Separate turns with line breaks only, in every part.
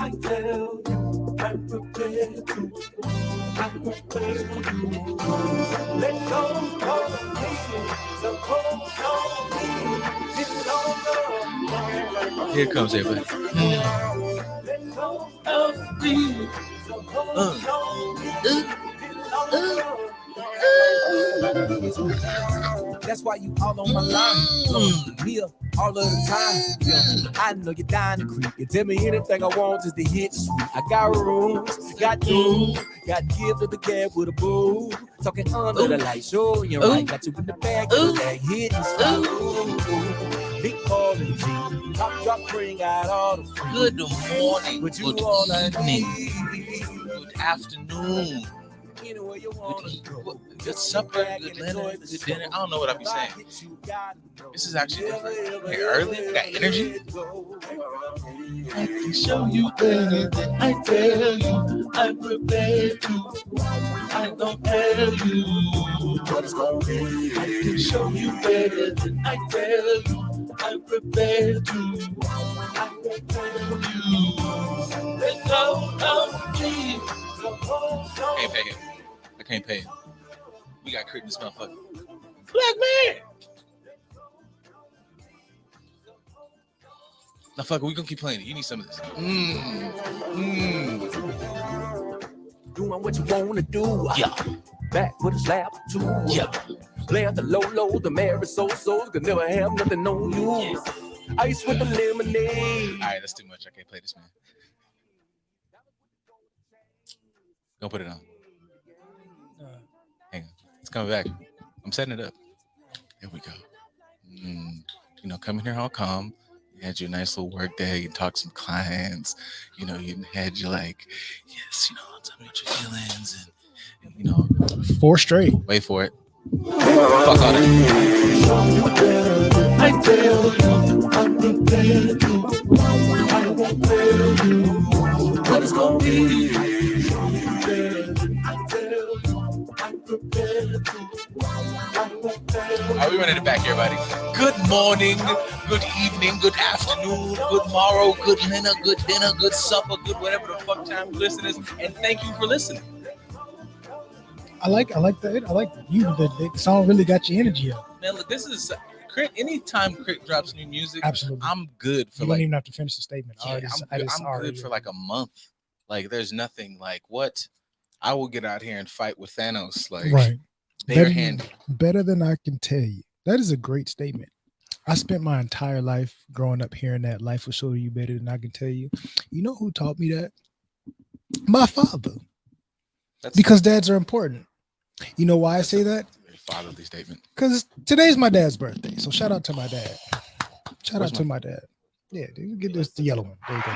I tell you, I'm prepared to. I'm prepared to. Let go of me, the cold on me. It's all
Here comes everybody.
let go of me, the cold on me. That's why you all on my line. Me up all of the time. Yo, I know you're dying to creep. You tell me anything I want just to hit the sweet. I got rooms, got dudes, got give to the cab with a boo. Talking under the light, show you right. Got you in the back of the bag, hitting spot. Big ball and G, top drop, bring out all the free.
Good morning,
But you
good
all I
evening,
need.
good afternoon,
Anywhere you want to go.
good supper, good dinner, good dinner. I don't know what I be saying. This is actually different. Hey, early, we got energy. I can show you better than I tell you. I'm prepared to. I don't tell you what it's gonna be. I can show you better than I tell you. I'm prepared to. I will tell you. Let go of me. Can't pay him. I can't pay him. We got Crit in this motherfucker. Black man. Now, fuck it, we gonna keep playing it. You need some of this.
Doing what you wanna do.
Yeah.
Back with a slap too.
Yeah.
Play at the low, the married so could never have nothing on you. Ice with the lemonade.
All right, that's too much. I can't play this, man. Don't put it on. Hang on. It's coming back. I'm setting it up. Here we go. You know, come in here all calm. You had your nice little work day. You talked to some clients. You know, you had your like, yes, you know, tell me what your feelings and you know.
4 straight.
Wait for it. Fuck all that.
I tell you, I'm prepared to. I won't tell you what it's gonna be. I tell you, I'm prepared to. I won't tell you.
All right, we running it back, everybody. Good morning, good evening, good afternoon, good morrow, good dinner, good supper, good whatever the fuck time you listen is, and thank you for listening.
I like that. I like you. The song really got your energy up.
Man, look, this is Crit. Anytime Crit drops new music,
Absolutely.
I'm good for
You
like.
don't even have to finish the statement.
Yeah, I'm good for like a month. Like, there's nothing like what I will get out here and fight with Thanos. Like,
right.
Barehanded.
Better than I can tell you. That is a great statement. I spent my entire life growing up hearing that life will show you better than I can tell you. You know who taught me that? My father. Because dads are important. You know why I say that?
Very fatherly statement.
Because today's my dad's birthday. So shout out to my dad. Shout out to my dad. Yeah, dude, get this the yellow one. There you go.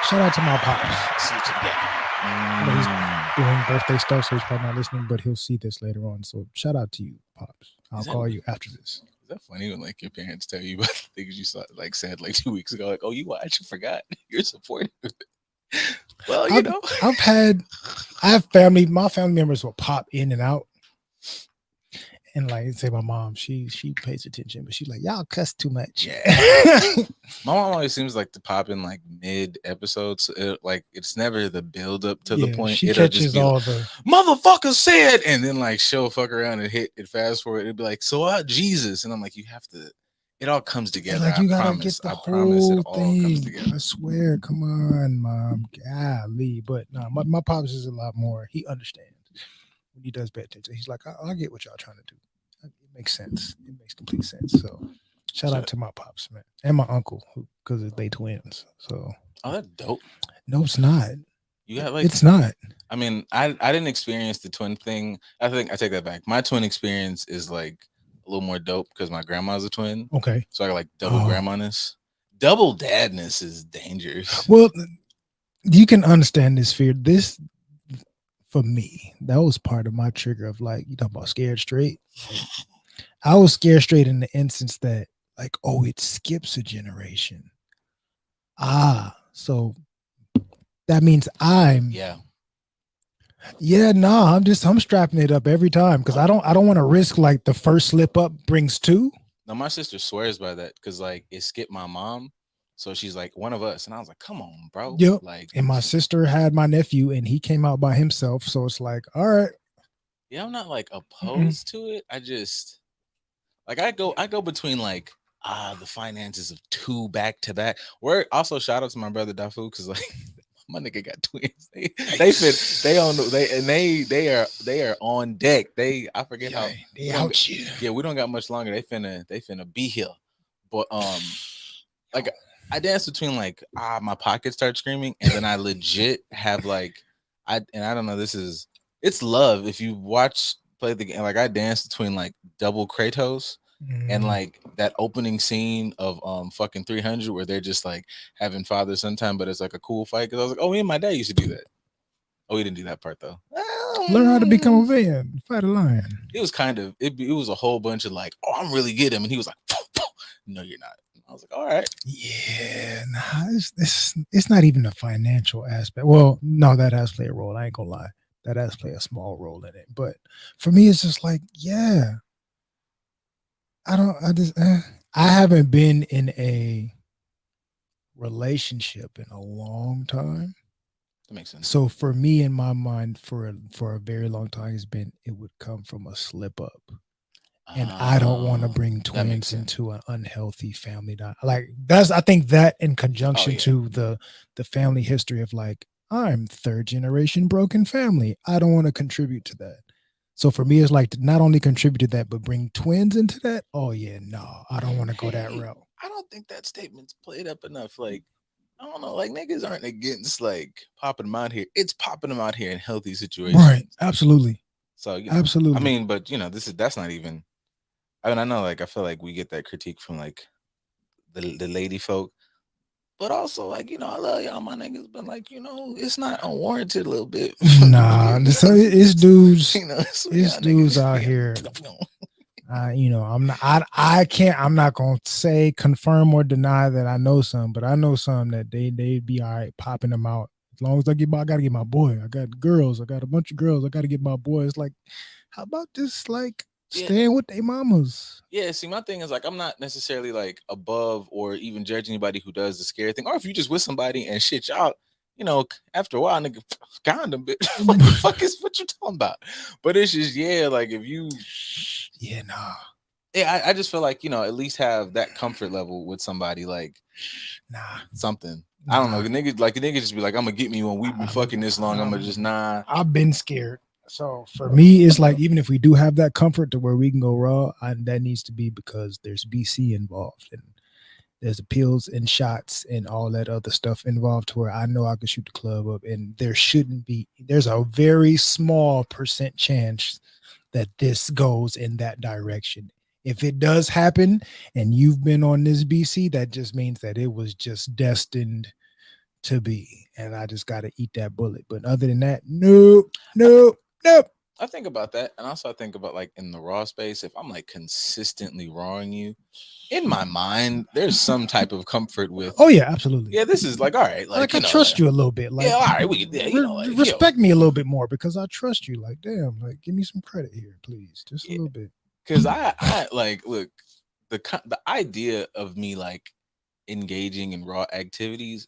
Shout out to my pops. You know, he's doing birthday stuff, so he's probably not listening, but he'll see this later on. So shout out to you, pops. I'll call you after this.
Is that funny when like your parents tell you about things you saw, like said like 2 weeks ago? Like, oh, you watched, you forgot. You're supportive. Well, you know, I have family. My family members will pop in and out, and like say my mom, she pays attention, but she's like, y'all cuss too much. Yeah. My mom always seems like to pop in like mid episodes. Like it's never the build up to the point.
She
It'll
catches
just be
all
like,
the
motherfucker said, and then like she'll fuck around and hit it fast forward. It'd be like, so Jesus, and I'm like, you have to. It all comes together.
Like you gotta
promise.
get the
I promise
whole
it all comes
thing.
together.
I swear, come on, mom. Golly, but no, my pops is a lot more. He understands when he does pay attention. He's like, I get what y'all trying to do. It makes sense. It makes complete sense. So, shout out to my pops, man, and my uncle, because they twins. So,
Oh, that's dope.
no, it's not.
You got like
It's not.
I mean, I didn't experience the twin thing. I think I take that back. My twin experience is like a little more dope because my grandma's a twin.
Okay.
So I got like double grandma-ness. Double dadness is dangerous.
Well, you can understand this fear. This, for me, that was part of my trigger of like, you talking about scared straight. I was scared straight in the instance that like, oh, it skips a generation. So that means I'm I'm strapping it up every time because I don't want to risk like the first slip up brings 2.
Now my sister swears by that because like it skipped my mom, So she's like, one of us. And I was like, come on, bro.
Yep.
Like,
And my sister had my nephew, and he came out by himself. So it's like, all right.
yeah, I'm not like opposed to it. I just like I go between like the finances of 2 back to back. Where also shout out to my brother Dafu because like my nigga got twins. They are on deck. I forget how
they out here.
yeah, we don't got much longer. They finna be here. But like I dance between like my pockets start screaming and then I legit have like I don't know, it's love. If you play the game, like I dance between like double Kratos and like that opening scene of fucking 300 where they're just like having father son time, but it's like a cool fight because I was like, oh, me and my dad used to do that. Oh, we didn't do that part though.
Learn how to become a man, fight a lion.
It was kind of it was a whole bunch of like, oh, I'm really good at him, and he was like, no, you're not. I was like, all right.
Yeah, nah, it's not even a financial aspect. Well, no, that has played a role. I ain't gonna lie. That has played a small role in it. But for me, it's just like, yeah. I haven't been in a relationship in a long time.
That makes sense.
So for me, in my mind, for a very long time, it would come from a slip up. And I don't want to bring twins into an unhealthy family. I think that in conjunction to the family history of like, I'm 3rd generation broken family. I don't want to contribute to that. So for me, it's like to not only contribute to that, but bring twins into that. Oh yeah, no, I don't want to go that route.
I don't think that statement's played up enough. Like, I don't know, like niggas aren't against like popping them out here. It's popping them out here in healthy situations.
Right. Absolutely.
So
absolutely.
I mean, but that's not even. I mean, I know, like, I feel like we get that critique from like the lady folk, but also like, I love y'all, my niggas, but like, it's not unwarranted a little bit.
Nah, so it's dudes, it's dudes out here. I'm not gonna say confirm or deny that I know some, but I know some that they be all right popping them out. As long as I gotta get my boy. I got girls. I got a bunch of girls. I gotta get my boy. It's like, how about just like staying with their mamas?
Yeah, see, my thing is like I'm not necessarily like above or even judge anybody who does the scary thing, or if you just with somebody and shit y'all, after a while, nigga, condom, bitch. What the fuck is what you talking about? But it's just like if you, I just feel like at least have that comfort level with somebody, like something. I don't know, the nigga just be like, I'm gonna get me when we been fucking this long. I'm gonna just
I've been scared. So for me, it's like even if we do have that comfort to where we can go raw, that needs to be because there's BC involved and there's appeals and shots and all that other stuff involved to where I know I can shoot the club up, and there's a very small % chance that this goes in that direction. If it does happen and you've been on this BC, that just means that it was just destined to be, and I just got to eat that bullet. But other than that, nope.
I think about that, and also I think about like in the raw space, if I'm like consistently rawing you, in my mind, there's some type of comfort with.
Oh yeah, absolutely.
Yeah, this is like all right, like
I trust you a little bit. Like,
yeah, all right,
respect me a little bit more because I trust you. Like, damn, like give me some credit here, please, just a little bit.
Because I like look the idea of me like engaging in raw activities.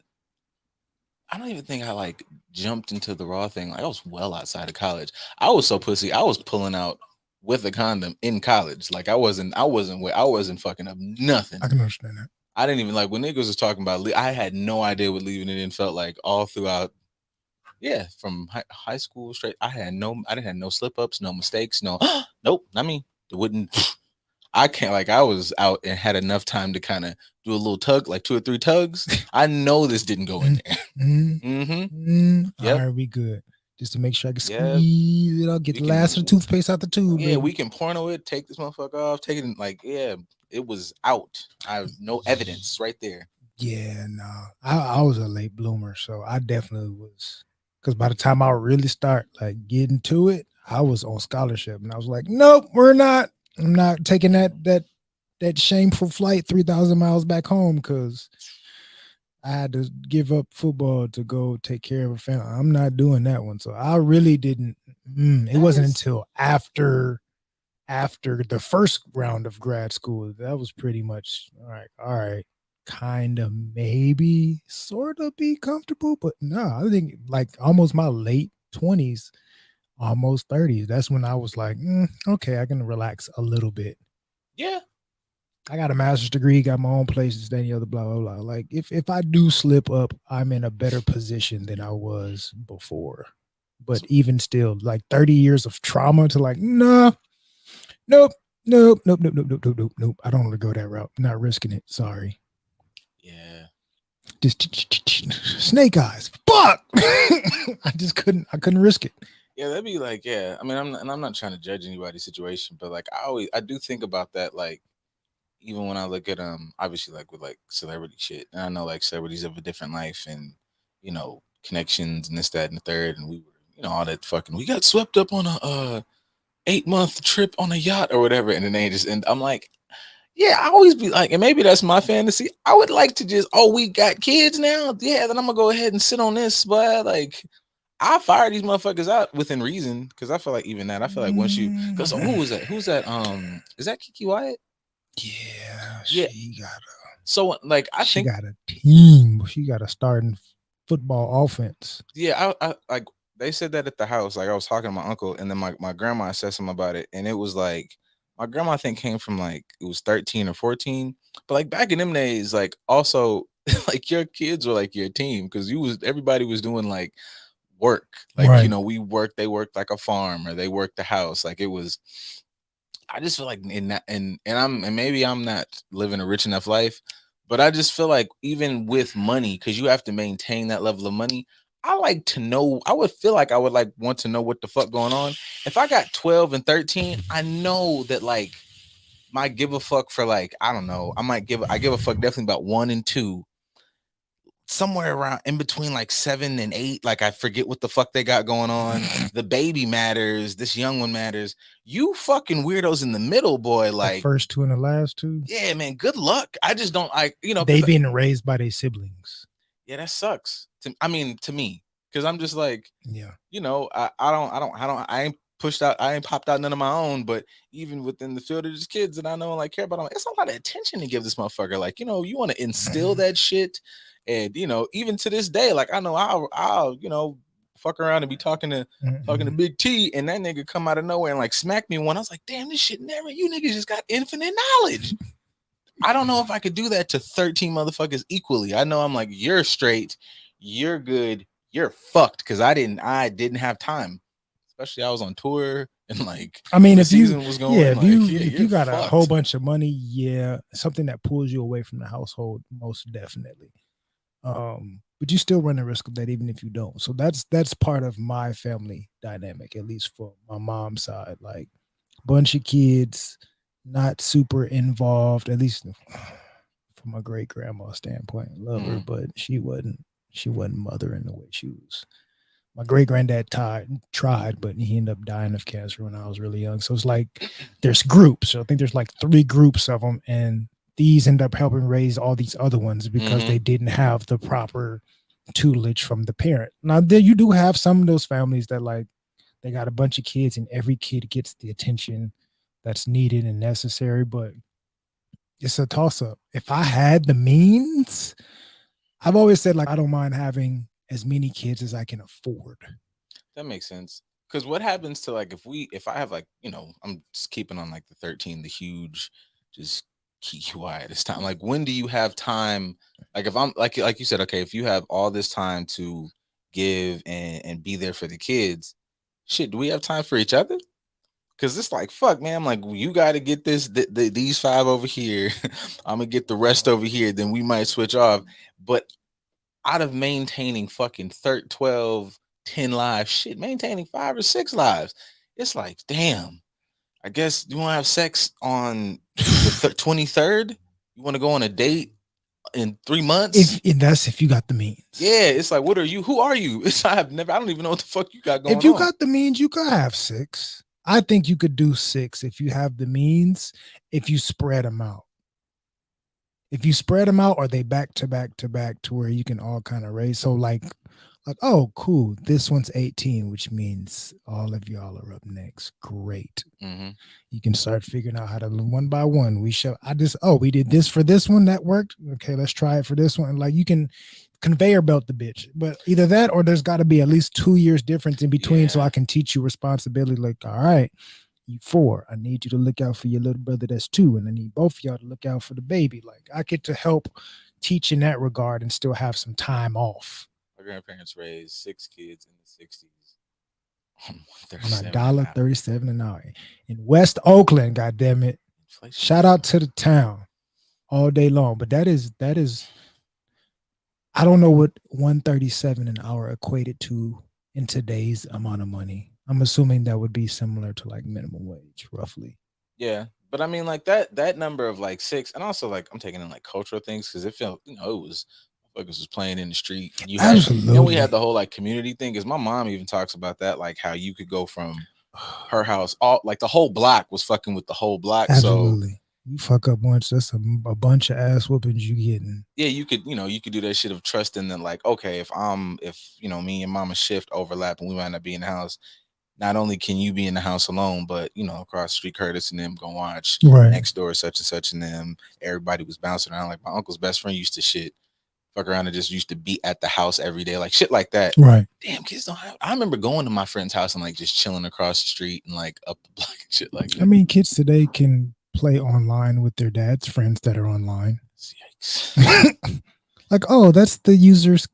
I don't even think I like jumped into the raw thing. Like I was well outside of college. I was so pussy. I was pulling out with a condom in college. Like I wasn't fucking up nothing.
I can understand that.
I didn't even like when niggas was talking about. I had no idea what leaving it in felt like all throughout. Yeah, from high school straight. I didn't have no slip ups, no mistakes, no. Nope. I mean, it wouldn't. I can't, like, I was out and had enough time to kind of do a little tug, like 2 or 3 tugs. I know this didn't go in there.
All right, we good. Just to make sure I can squeeze it out, get the last of the toothpaste out the tube.
Yeah, baby. We can porno it, take this motherfucker off, take it, like, yeah, it was out. I have no evidence right there.
Yeah, no. I was a late bloomer, so I definitely was. Because by the time I really start, like, getting to it, I was on scholarship. And I was like, nope, we're not. I'm not taking that shameful flight 3,000 miles back home because I had to give up football to go take care of a family. I'm not doing that one. So I really didn't. It wasn't until after the first round of grad school that was pretty much all right. kind of maybe sort of be comfortable, but no, I think like almost my late 20s, almost 30s. That's when I was like, okay, I can relax a little bit.
Yeah.
I got a master's degree, got my own place, this, that, and the other, blah, blah, blah. Like if I do slip up, I'm in a better position than I was before. But even still, like 30 years of trauma to like, nah, nope. I don't want to go that route. I'm not risking it. Sorry.
Yeah.
Just snake eyes. Fuck. I couldn't risk it.
Yeah, that'd be like, yeah. I mean, I'm not trying to judge anybody's situation, but like I do think about that, like even when I look at obviously like with like celebrity shit. And I know like celebrities have a different life and connections and this, that, and the third, and we were, all that fucking we got swept up on a 8-month trip on a yacht or whatever, and then they just and I'm like, yeah, I always be like, and maybe that's my fantasy. I would like to just, we got kids now. Yeah, then I'm gonna go ahead and sit on this, but like I fire these motherfuckers out within reason, because I feel like even that, I feel like once you, because who was that? Who's that? Is that Kiki Wyatt?
Yeah,
Yeah.
she got
So like
she got a team. She got a starting football offense.
Yeah, I like they said that at the house. Like I was talking to my uncle, and then my grandma said something about it, and it was like my grandma I think came from like it was 13 or 14, but like back in them days, like also like your kids were like your team, because everybody was doing like work, like
Right.
they worked like a farm, or they worked the house. Like it was, I just feel like in that, and maybe I'm not living a rich enough life, but I just feel like even with money, because you have to maintain that level of money, I like to know, I would feel like I would like want to know what the fuck going on. If I got 12 and 13, I know that like my give a fuck for like, I don't know, I give a fuck definitely about 1 and 2. Somewhere around in between like 7 and 8, like I forget what the fuck they got going on. The baby matters, this young one matters. You fucking weirdos in the middle, boy, like
the first 2 and the last 2.
Yeah, man, good luck. I just don't
they being raised by their siblings.
Yeah, that sucks. To me, because I'm just like,
yeah,
I ain't pushed out, I ain't popped out none of my own, but even within the field of just kids that I know and like care about them, it's a lot of attention to give this motherfucker. Like, you want to instill that shit. And even to this day, like I know I'll fuck around and be talking to Big T, and that nigga come out of nowhere and like smack me one. I was like, damn, this shit never. You niggas just got infinite knowledge. I don't know if I could do that to 13 motherfuckers equally. I know I'm like, you're straight, you're good, you're fucked, because I didn't have time. Especially I was on tour and like
I mean,
if season was going,
if you got fucked. A whole bunch of money, yeah, something that pulls you away from the household, most definitely. But you still run the risk of that even if you don't. So that's part of my family dynamic, at least for my mom's side. Like bunch of kids, not super involved, at least from my great grandma's standpoint. Love her, but she wasn't mothering the way she was. My great granddad tried, but he ended up dying of cancer when I was really young. So it's like there's groups. So I think there's like 3 groups of them, and these end up helping raise all these other ones because they didn't have the proper tutelage from the parent. Now there you do have some of those families that like they got a bunch of kids and every kid gets the attention that's needed and necessary, but it's a toss-up. If I had the means, I've always said like I don't mind having as many kids as I can afford.
That makes sense. Because what happens to like if I have like I'm just keeping on like the 13, the huge, just keep quiet this time. Like when do you have time? Like if I'm like you said, okay, if you have all this time to give and be there for the kids, shit, do we have time for each other? Because it's like, fuck, man. I'm like, well, you got to get these 5 over here. I'm going to get the rest over here. Then we might switch off. But out of maintaining fucking 12, 10 lives, shit, maintaining 5 or 6 lives, it's like, damn, I guess you want to have sex on the 23rd? You want to go on a date in 3 months?
And that's if you got the means.
Yeah, it's like, what are you? Who are you? I don't even know what the fuck you got going on.
If you got the means, you could have 6. I think you could do 6 if you have the means, if you spread them out. If you spread them out, or they back to back to back to where you can all kind of raise. So like Like, oh, cool. This one's 18, which means all of y'all are up next. Great.
Mm-hmm.
You can start figuring out how to one by one. We did this for this one. That worked. Okay, let's try it for this one. Like, you can conveyor belt the bitch, but either that or there's got to be at least 2 years difference in between so I can teach you responsibility. Like, all right, you 4. I need you to look out for your little brother that's 2. And I need both of y'all to look out for the baby. Like, I get to help teach in that regard and still have some time off.
My grandparents raised 6 kids in the 60s.
On $1.37 an hour in West Oakland. God damn it! Shout out to the town all day long. But that is, I don't know what 137 an hour equated to in today's amount of money. I'm assuming that would be similar to like minimum wage, roughly.
Yeah, but I mean, like that number of like 6, and also like I'm taking in like cultural things because it felt, it was motherfuckers was playing in the street.
Absolutely.
And we had the whole like community thing. Because my mom even talks about that, like how you could go from her house, all like the whole block was fucking with the whole block.
Absolutely.
So
you fuck up once, that's a bunch of ass whoopings you getting.
Yeah, you could do that shit of trusting that, like, okay, if me and mama shift overlap and we might not be in the house, not only can you be in the house alone, but across the street, Curtis and them go watch next door such and such, and them everybody was bouncing around. Like my uncle's best friend used to fuck around and just used to be at the house every day, like shit like that.
Right.
Damn, kids don't have. I remember going to my friend's house and like just chilling across the street and like up the block and shit like that.
I mean, kids today can play online with their dad's friends that are online. Yikes. Like, oh, that's the user's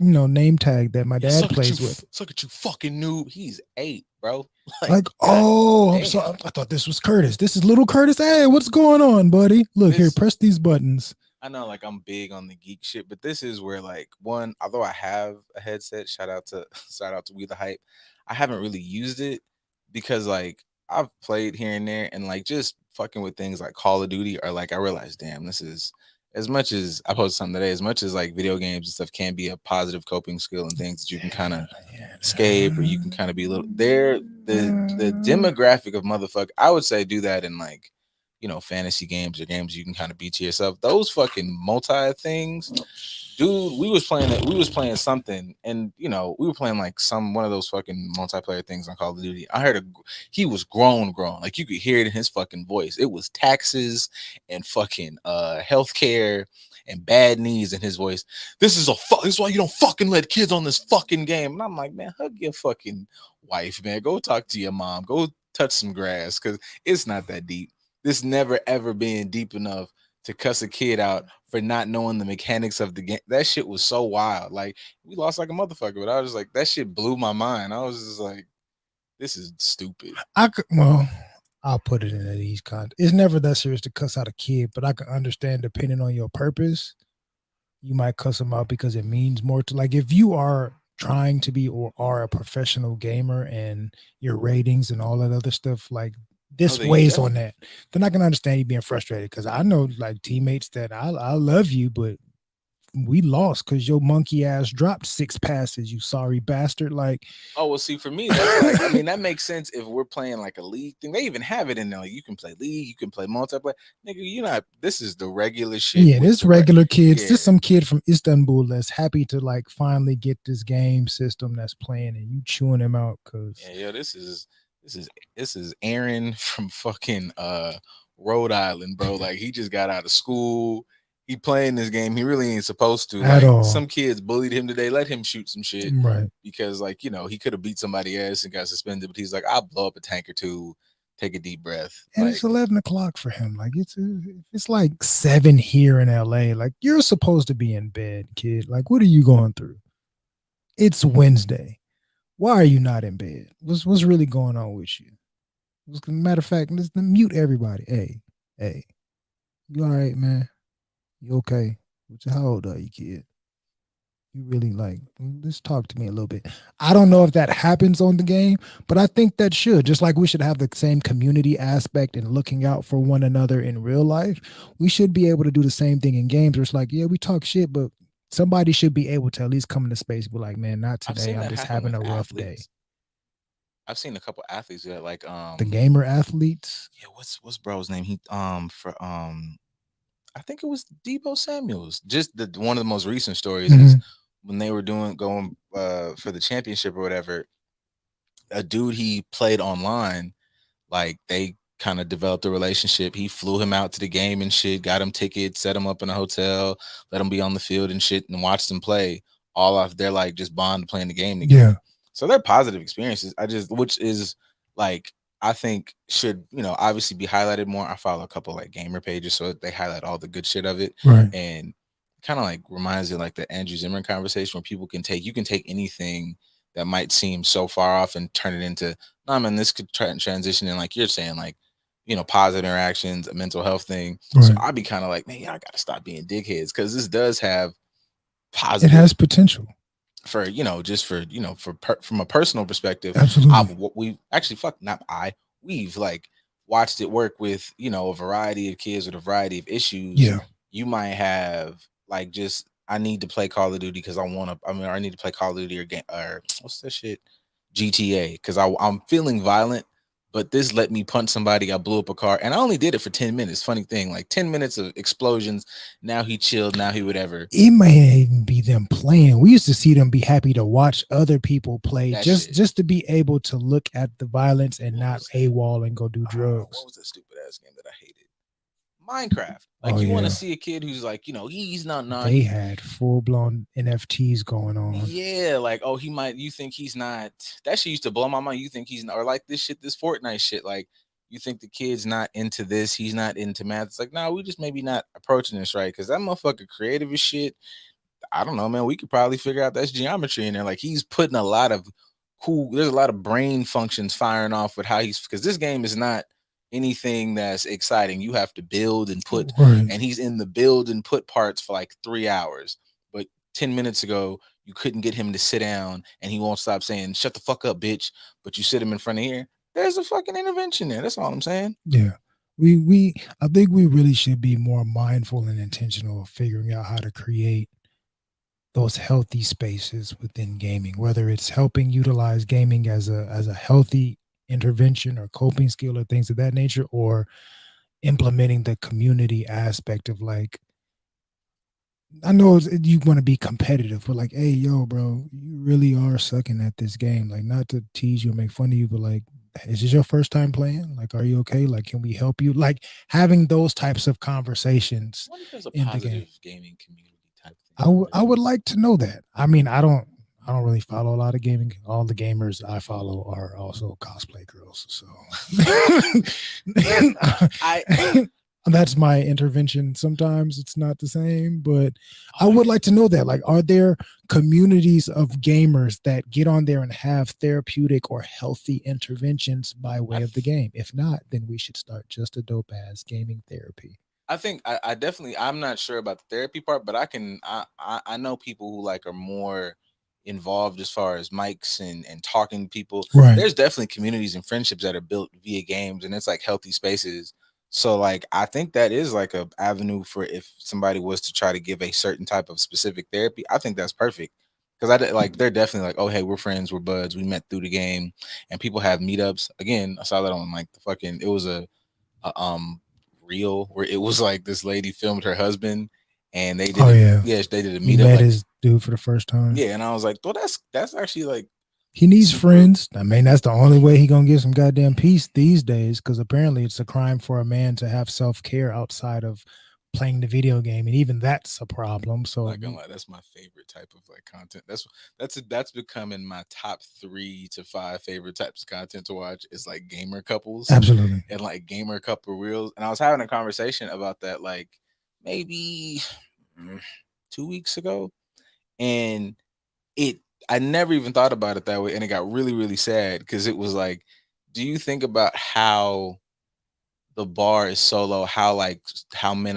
name tag that my dad plays with.
Look at you, fucking noob. He's 8, bro.
Like oh, I'm sorry. I thought this was Curtis. This is little Curtis. Hey, what's going on, buddy? Look here, press these buttons.
I know, like, I'm big on the geek shit, but this is where, like, one, although I have a headset, shout out to We the Hype, I haven't really used it because, like, I've played here and there, and like just fucking with things like Call of Duty, or like I realized, damn, this is, as much as I posted something today, as much as like video games and stuff can be a positive coping skill and things that you can kind of escape, or you can kind of be a little there, the demographic of motherfucker, I would say do that in like, fantasy games or games you can kind of beat to yourself. Those fucking multi things, dude. We was playing something, and we were playing like one of those fucking multiplayer things on Call of Duty. I heard he was grown, like you could hear it in his fucking voice. It was taxes and fucking healthcare and bad knees in his voice. This is why you don't fucking let kids on this fucking game. And I'm like, man, hug your fucking wife, man. Go talk to your mom. Go touch some grass, because it's not that deep. This never ever being deep enough to cuss a kid out for not knowing the mechanics of the game. That shit was so wild. Like, we lost like a motherfucker, but I was just like, that shit blew my mind. I was just like, this is stupid.
I'll put it into these kinds. It's never that serious to cuss out a kid, but I can understand, depending on your purpose, you might cuss them out because it means more to, like, if you are trying to be or are a professional gamer and your ratings and all that other stuff, like, this weighs on that, then I can understand you being frustrated, because I know like teammates that I love you, but we lost because your monkey ass dropped 6 passes, you sorry bastard. Like,
oh, well, see, for me, that's like, I mean, that makes sense if we're playing like a league thing. They even have it in there. Like, you can play league, you can play multiplayer. Nigga, this is the regular shit.
Yeah, this regular kids. Yeah. This some kid from Istanbul that's happy to like finally get this game system that's playing, and you chewing him out because this is Aaron from fucking Rhode Island, bro. Like, he just got out of school. He playing this game. He really ain't supposed to. At all.
Some kids bullied him today. Let him shoot some shit.
Right.
Because, like, he could have beat somebody ass and got suspended, but he's like, I'll blow up a tank or two, take a deep breath.
And like, it's 11 o'clock for him. Like, it's like 7 here in LA. Like, you're supposed to be in bed, kid. Like, what are you going through? It's Wednesday. Why are you not in bed? What's really going on with you? Matter of fact, let's mute everybody. Hey, you all right, man? You okay? How old are you, kid? You really like, let's talk to me a little bit. I don't know if that happens on the game, but I think that should. Just like we should have the same community aspect and looking out for one another in real life, we should be able to do the same thing in games where it's like, yeah, we talk shit, but somebody should be able to at least come into space and be like, man, not today. I'm just having a rough day.
I've seen a couple athletes that like
the gamer athletes.
Yeah, what's bro's name? He I think it was Debo Samuels. Just one of the most recent stories is when they were going for the championship or whatever, a dude he played online, like they kind of developed a relationship. He flew him out to the game and shit, got him tickets, set him up in a hotel, let him be on the field and shit, and watched them play. All off their like just bond playing the game together.
Yeah.
So they're positive experiences. Which is like I think should obviously be highlighted more. I follow a couple like gamer pages, so they highlight all the good shit of it,
Right.
and kind of like reminds you like the Andrew Zimmern conversation where people can take anything that might seem so far off and turn it into no, I mean this could transition in like you're saying like positive interactions, a mental health thing. So
Right.
I'd be kind of like, man, I gotta stop being dickheads because this does have
It
positive
has potential.
for just for from a personal perspective.
Absolutely.
We actually not I we've like watched it work with a variety of kids with a variety of issues.
Yeah.
You might have like just I need to play Call of Duty because I need to play Call of Duty or game or what's that shit GTA because I'm feeling violent. But this let me punch somebody. I blew up a car, and I only did it for 10 minutes. Funny thing, like 10 minutes of explosions. Now he chilled. Now he whatever.
It may even be them playing. We used to see them be happy to watch other people play,
That
just
shit.
just to be able to look at the violence and
What
not
was
AWOL and go do drugs.
What was that stupid ass game that I hated? Minecraft. Like
Oh
you want
yeah,
to see a kid who's like, he's not
they had full blown NFTs going on.
yeah, like you think he's not. That shit used to blow my mind. You think he's not, or like this Fortnite shit. Like you think the kid's not into this, he's not into math. It's like, no, we just maybe not approaching this right because that motherfucker creative as shit. I don't know, man. We could probably figure out that's geometry in there. Like he's putting a lot of there's a lot of brain functions firing off with how because this game is not anything that's exciting. You have to build and put,
Right.
and he's in the build and put parts for like 3 hours. But 10 minutes ago, you couldn't get him to sit down and he won't stop saying, shut the fuck up, bitch. But you sit him in front of here. There's a fucking intervention there. That's all I'm saying.
Yeah. We I think we really should be more mindful and intentional of figuring out how to create those healthy spaces within gaming, whether it's helping utilize gaming as a healthy intervention or coping skill or things of that nature, or implementing the community aspect of like, I know you want to be competitive, but like, hey, yo, bro, you really are sucking at this game. Like, not to tease you or make fun of you, but like, is this your first time playing? Like, are you okay? Like, can we help you? Like, having those types of conversations
What if there's a
in the
positive
game.
gaming community type thing?
I would like to know that. I mean, I don't really follow a lot of gaming. All the gamers I follow are also cosplay girls. So that's my intervention. Sometimes it's not the same, but I would like to know that. Like, are there communities of gamers that get on there and have therapeutic or healthy interventions by way of the game? If not, then we should start Just a Dope Ass Gaming Therapy.
I think I definitely I'm not sure about the therapy part, but I know people who like are more involved as far as mics and talking to people.
Right.
There's definitely communities and friendships that are built via games and it's like healthy spaces. So like I think that is like a avenue for if somebody was to try to give a certain type of specific therapy. I think that's perfect. Because like they're definitely like, oh hey, we're friends, we're buds, we met through the game, and people have meetups. Again, I saw that on like the fucking it was a reel where it was like this lady filmed her husband and they did they did a
He
meetup
met
like
his dude for the first time.
yeah, and I was like, well that's actually like
he needs friends. I mean, that's the only way he gonna get some goddamn peace these days, because apparently it's a crime for a man to have self-care outside of playing the video game, and even that's a problem. So
not gonna lie, that's my favorite type of like content. That's becoming my top 3 to 5 favorite types of content to watch. It's like gamer couples,
absolutely,
and like gamer couple reels. And I was having a conversation about that like maybe 2 weeks ago, and I never even thought about it that way, and it got really really sad because it was like, do you think about how the bar is so low, how like how many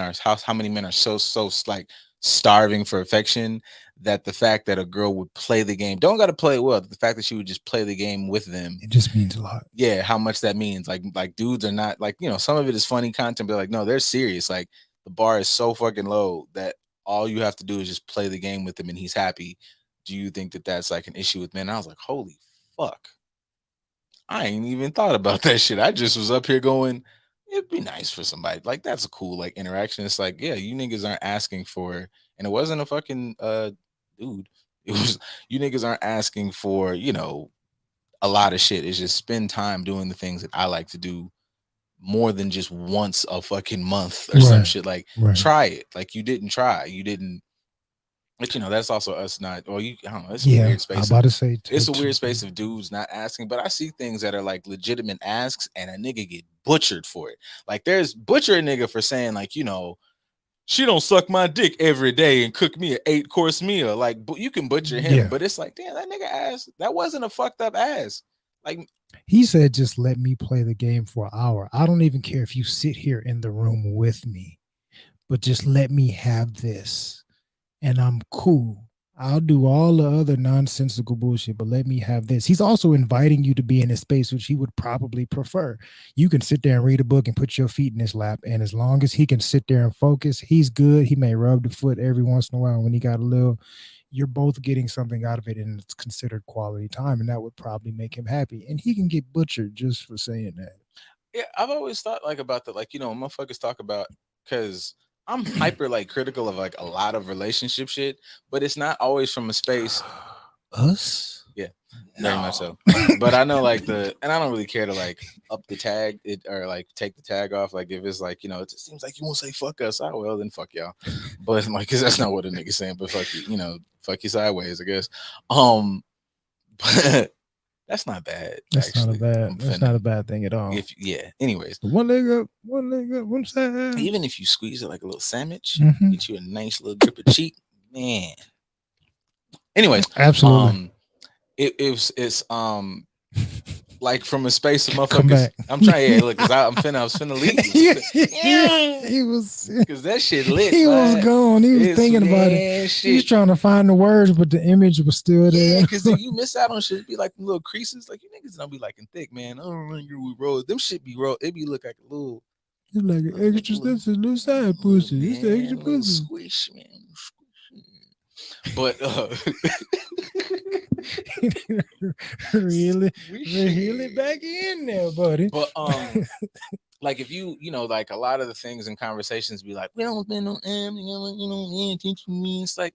men are so like starving for affection, that the fact that a girl would play the game, don't gotta play it well, the fact that she would just play the game with them,
it just means a lot.
yeah, how much that means. Like dudes are not like, some of it is funny content, but like no, they're serious. Like the bar is so fucking low that all you have to do is just play the game with him and he's happy. Do you think that that's like an issue with men? I was like, holy fuck, I ain't even thought about that shit. I just was up here going, it'd be nice for somebody. Like that's a cool like interaction. It's like, yeah, you niggas aren't asking for, and it wasn't a fucking dude. It was you niggas aren't asking for, you know, a lot of shit. It's just spend time doing the things that I like to do more than just once a fucking month or some shit. Like try it. Like you didn't try. You didn't. But you know, that's also us not. Or you, I don't know. It's a weird space.
I'm about to say
it's a weird space of dudes not asking. But I see things that are like legitimate asks, and a nigga get butchered for it. Like there's butcher a nigga for saying like, you know, she don't suck my dick every day and cook me an 8-course meal. Like you can butcher him, but it's like, damn, that nigga ass. That wasn't a fucked up ass. Like
he said, just let me play the game for an hour. I don't even care if you sit here in the room with me, but just let me have this. And I'm cool. I'll do all the other nonsensical bullshit, but let me have this. He's also inviting you to be in a space which he would probably prefer. You can sit there and read a book and put your feet in his lap. And as long as he can sit there and focus, he's good. He may rub the foot every once in a while when he got a little. You're both getting something out of it, and it's considered quality time, and that would probably make him happy. And he can get butchered just for saying that.
Yeah, I've always thought like about that, like, you know, motherfuckers talk about, because I'm hyper like critical of like a lot of relationship shit, but it's not always from a space.
Us?
Yeah, very much so. But I know like and I don't really care to like up the tag it or like take the tag off. Like if it's like, you know, it just seems like you won't say fuck us. Oh well, then fuck y'all. But like, cause that's not what a nigga's saying. But fuck you, you know, fuck you sideways, I guess. But that's not bad.
That's not a bad thing at all.
Anyways.
One leg up, one side.
Even if you squeeze it like a little sandwich, get you a nice little grip of cheek, man. Anyways,
absolutely.
It's like from a space of motherfuckers. I'm trying to look, cause I was finna leave.
He was
because that shit lit.
He was gone. He was thinking about it.
Shit.
He was trying to find the words, but the image was still there.
Because if you miss out on shit, it'd be like little creases. Like you niggas don't be like thick, man. I don't remember with rolls. Them shit be roll. It be look like a little.
It's like an extra. That's a little side pussy. It's the extra pussy.
Squish, man. But
reel it back in there, buddy.
But like if you know, like a lot of the things in conversations be like, we don't spend no time, you know, teaching me. It's like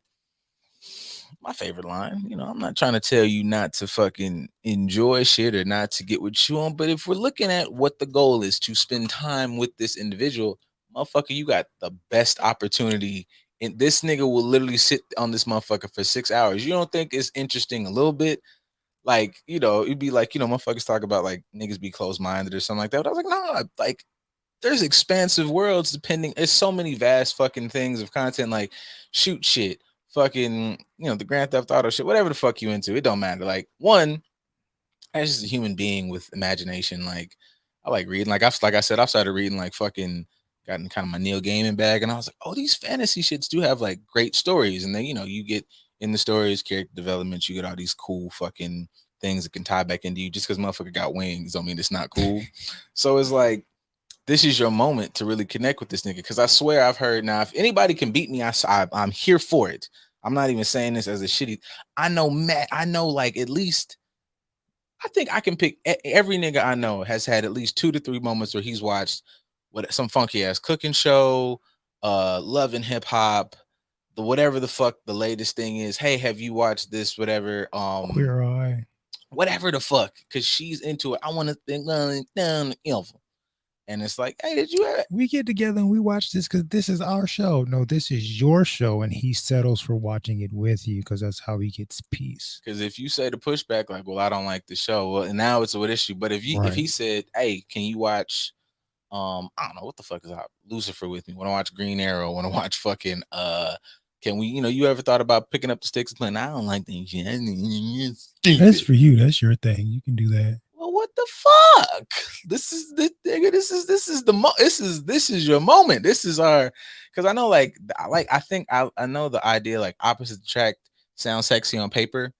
my favorite line. You know, I'm not trying to tell you not to fucking enjoy shit or not to get what you want, but if we're looking at what the goal is to spend time with this individual, motherfucker, you got the best opportunity. And this nigga will literally sit on this motherfucker for 6 hours. You don't think it's interesting a little bit? Like, you know, it'd be like, you know, motherfuckers talk about like niggas be closed-minded or something like that. But I was like, no, like there's expansive worlds depending. It's so many vast fucking things of content, like shoot shit, fucking, you know, the Grand Theft Auto shit, whatever the fuck you into. It don't matter. Like one, as just a human being with imagination, like I like reading. Like I said, I've started reading like fucking gotten kind of my Neil Gaiman bag, and I was like, oh, these fantasy shits do have like great stories, and then you know you get in the stories, character development, you get all these cool fucking things that can tie back into you. Just because motherfucker got wings don't mean it's not cool. So it's like this is your moment to really connect with this nigga, because I swear I've heard, now if anybody can beat me, I'm here for it. I'm not even saying this as a shitty. I know like at least I think I can pick every nigga I know has had at least 2 to 3 moments where he's watched some funky ass cooking show, Love and Hip Hop, the whatever the fuck the latest thing is. Hey, have you watched this? Whatever.
Queer Eye.
Whatever the fuck, because she's into it. I want to think down, and it's like, hey, did you ever?
We get together and we watch this because this is our show. No, this is your show, and he settles for watching it with you because that's how he gets peace.
Because if you say the pushback, like, well, I don't like the show, well, and now it's a what issue. But if he said, hey, can you watch? I don't know what the fuck is out. Lucifer with me. Want to watch Green Arrow? Want to watch fucking can we, you know, you ever thought about picking up the sticks and playing? I don't like that shit.
That's for you. That's your thing. You can do that.
Well, what the fuck? This is the nigga. This is your moment. This is our, because I know I think I know the idea like opposite attract sounds sexy on paper.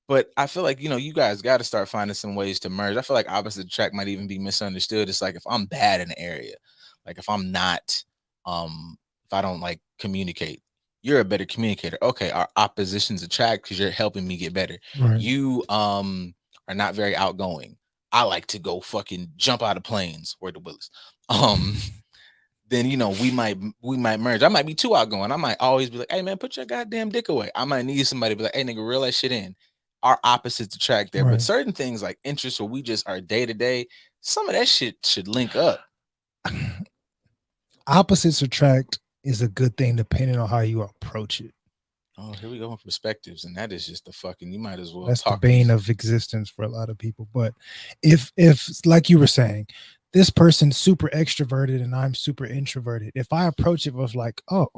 But I feel like, you know, you guys got to start finding some ways to merge. I feel like opposite attract might even be misunderstood. It's like if I'm bad in the area, like if I'm not, if I don't like communicate, you're a better communicator. Okay, our oppositions attract because you're helping me get better.
Right.
You are not very outgoing. I like to go fucking jump out of planes. Word to Willis. then we might merge. I might be too outgoing. I might always be like, hey man, put your goddamn dick away. I might need somebody to be like, hey nigga, reel that shit in. Our opposites attract there.
Right.
But certain things like interests where we just are day to day, some of that shit should link up.
Opposites attract is a good thing depending on how you approach it.
Oh, here we go with perspectives, and that is just the fucking. You might as well.
That's the
talk
bane of existence for a lot of people. But if like you were saying, this person's super extroverted and I'm super introverted, if I approach it with like, oh,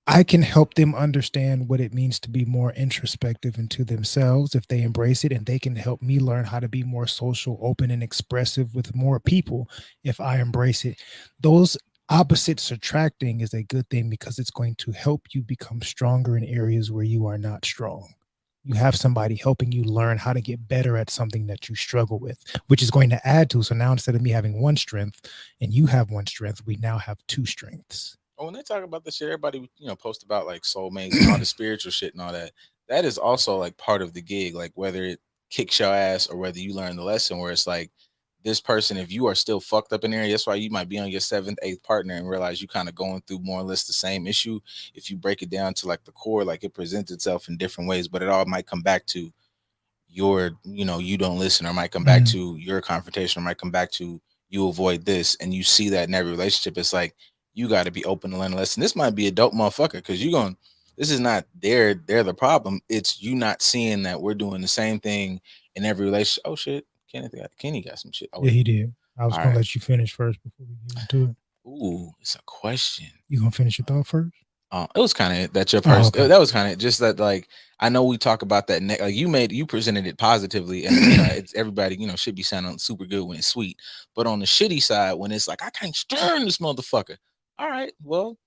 I can help them understand what it means to be more introspective into themselves if they embrace it, and they can help me learn how to be more social, open, and expressive with more people if I embrace it. Those opposites attracting is a good thing because it's going to help you become stronger in areas where you are not strong. You have somebody helping you learn how to get better at something that you struggle with, which is going to add to. So now instead of me having one strength and you have one strength, we now have two strengths.
Oh, when they talk about this shit, everybody post about like soulmates and all the spiritual shit and all that. That is also like part of the gig, like whether it kicks your ass or whether you learn the lesson. Where it's like this person, if you are still fucked up in there, that's why you might be on your 7th, 8th partner and realize you kind of going through more or less the same issue. If you break it down to like the core, like it presents itself in different ways, but it all might come back to your, you don't listen, or might come back to your confrontation, or might come back to you avoid this, and you see that in every relationship. It's like you got to be open to learn a lesson. This might be a dope motherfucker because this is not they're the problem. It's you not seeing that we're doing the same thing in every relationship. Oh shit, Kenny got some shit. Oh,
yeah, he did. I was
all
gonna
right.
let you finish first before we get into it.
Ooh, it's a question.
You gonna finish your thought first?
It was kind of that your person.
okay.
That was kind of just that. Like I know we talk about that. Like you presented it positively, and it's everybody. Should be sounding super good when it's sweet. But on the shitty side, when it's like I can't stand this motherfucker. All right, well,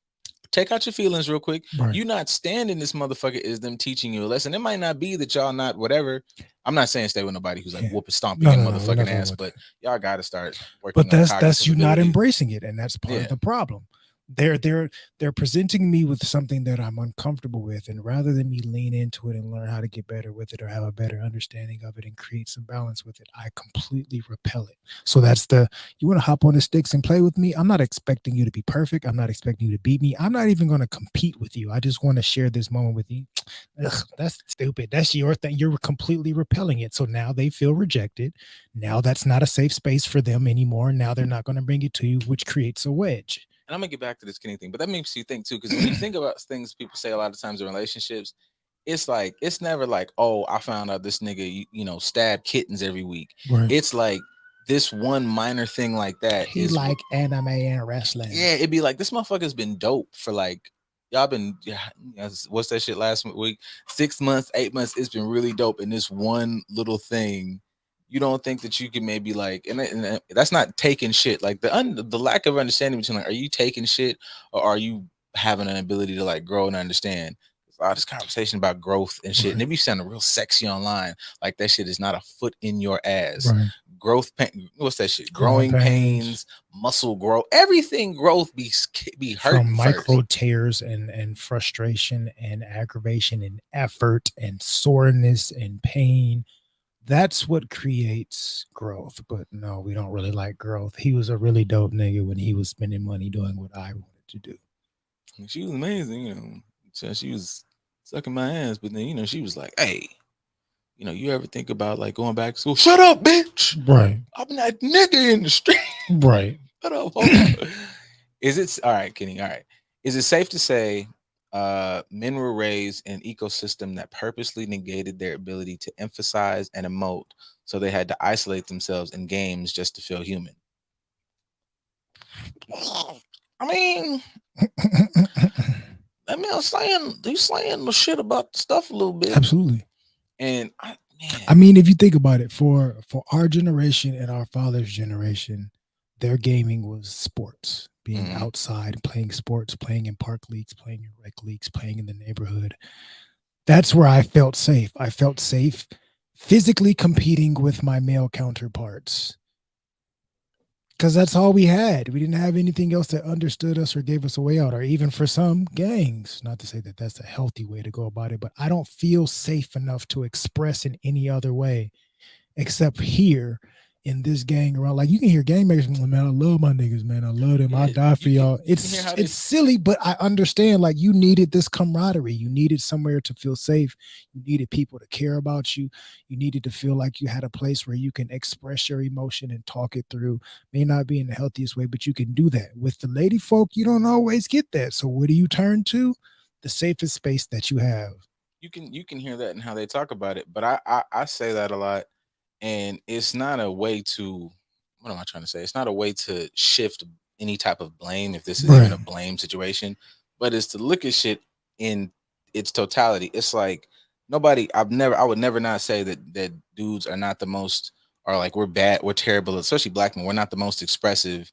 take out your feelings real quick.
Right.
You not standing this motherfucker is them teaching you a lesson. It might not be that y'all not whatever. I'm not saying stay with nobody who's like whooping stomping your motherfucking ass, but y'all got to start working.
But that's you not embracing it, and that's part of the problem. They're presenting me with something that I'm uncomfortable with, and rather than me lean into it and learn how to get better with it or have a better understanding of it and create some balance with it, I completely repel it. So that's you want to hop on the sticks and play with me? I'm not expecting you to be perfect. I'm not expecting you to beat me. I'm not even going to compete with you. I just want to share this moment with you. Ugh, that's stupid. That's your thing. You're completely repelling it. So now they feel rejected. Now that's not a safe space for them anymore. Now they're not going to bring it to you, which creates a wedge.
And I'm gonna get back to this Kenny thing, but that makes you think too, because when you think about things people say a lot of times in relationships, it's like it's never like, oh, I found out this nigga, stab kittens every week.
Right.
It's like this one minor thing like that.
He like anime and wrestling.
Yeah, it'd be like this motherfucker's been dope for like y'all been what's that shit last week? 6 months, 8 months. It's been really dope in this one little thing. You don't think that you can maybe like, and that's not taking shit. Like the lack of understanding between like, are you taking shit or are you having an ability to like grow and understand? There's a lot of this conversation about growth and shit, and if you sound real sexy online, like that shit is not a foot in your ass.
Right.
Growth pain, what's that shit? Growing pains, muscle growth, everything growth be hurt
from micro tears and frustration and aggravation and effort and soreness and pain. That's what creates growth. But no, we don't really like growth. He was a really dope nigga when he was spending money doing what I wanted to do.
She was amazing, So she was sucking my ass, but then she was like, "Hey, you ever think about like going back to school? Shut up, bitch!
Right,
I'm that nigga in the street.
Right.
Shut up." Is it all right, Kenny? All right. Is it safe to say men were raised in an ecosystem that purposely negated their ability to emphasize and emote, so they had to isolate themselves in games just to feel human? I mean, he's saying the shit about the stuff a little bit.
Absolutely.
And
I mean, if you think about it, for our generation and our father's generation, their gaming was sports. Being outside, playing sports, playing in park leagues, playing in rec leagues, playing in the neighborhood. That's where I felt safe. I felt safe physically competing with my male counterparts. Because that's all we had. We didn't have anything else that understood us or gave us a way out, or even for some gangs. Not to say that that's a healthy way to go about it, but I don't feel safe enough to express in any other way except here in this gang around. Like you can hear gang members, man, I love my niggas, man. I love them. I die for y'all. It's silly, but I understand. Like you needed this camaraderie. You needed somewhere to feel safe. You needed people to care about you. You needed to feel like you had a place where you can express your emotion and talk it through. May not be in the healthiest way, but you can do that. With the lady folk, you don't always get that. So where do you turn to? The safest space that you have.
You can hear that in how they talk about it, but I say that a lot. And it's not a way to, what am I trying to say? It's not a way to shift any type of blame if this is even a blame situation, but it's to look at shit in its totality. It's like I would never not say that dudes are not the most, or like we're bad, we're terrible, especially black men. We're not the most expressive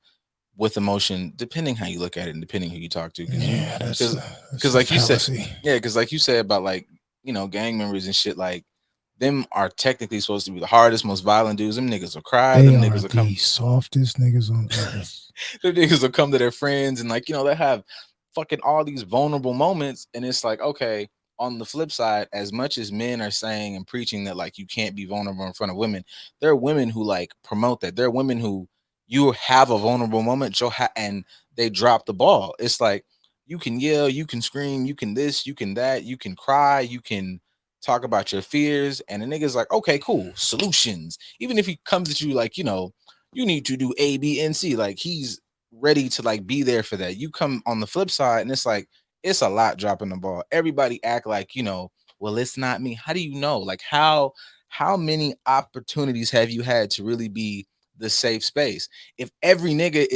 with emotion, depending how you look at it and depending who you talk to. Because like you said, because like you said about like, gang members and shit, like, them are technically supposed to be the hardest, most violent dudes. Them niggas will cry.
Them
niggas will come.
The softest niggas on earth.
Them niggas will come to their friends and like, they have fucking all these vulnerable moments. And it's like, okay, on the flip side, as much as men are saying and preaching that like you can't be vulnerable in front of women, there are women who like promote that. There are women who you have a vulnerable moment, and they drop the ball. It's like you can yell, you can scream, you can this, you can that, you can cry, you can talk about your fears, and the nigga's like, okay, cool, solutions. Even if he comes at you like, you need to do A, B, and C, like he's ready to like be there for that. You come on the flip side, and it's like it's a lot dropping the ball. Everybody act like, well, it's not me. How do you know? Like how many opportunities have you had to really be the safe space? If every nigga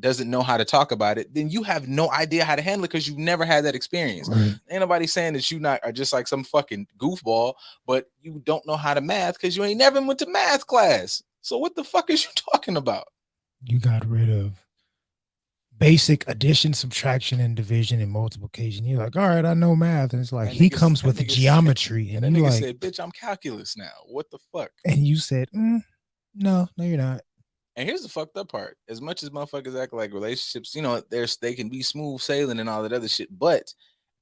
doesn't know how to talk about it, then you have no idea how to handle it because you've never had that experience. Right. Ain't nobody saying that you are just like some fucking goofball, but you don't know how to math because you ain't never went to math class. So what the fuck is you talking about?
You got rid of basic addition, subtraction, and division and multiplication. You're like, all right, I know math. And it's like, he comes with geometry.
And then nigga said, bitch, I'm calculus now. What the fuck?
And you said, no, you're not.
And here's the fucked up part. As much as motherfuckers act like relationships, they can be smooth sailing and all that other shit. But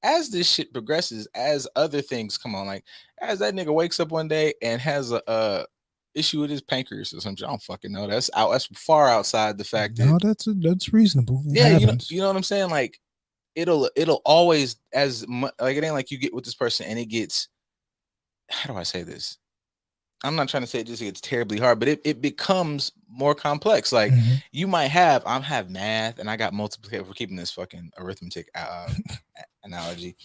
as this shit progresses, as other things come on, like as that nigga wakes up one day and has a issue with his pancreas or something, I don't fucking know. That's far outside the fact that
that's reasonable.
You know what I'm saying? Like it'll always it ain't like you get with this person and it gets, how do I say this? I'm not trying to say it just gets terribly hard, but it becomes more complex. Like you might have, I have math and I got multiplication. We're keeping this fucking arithmetic analogy.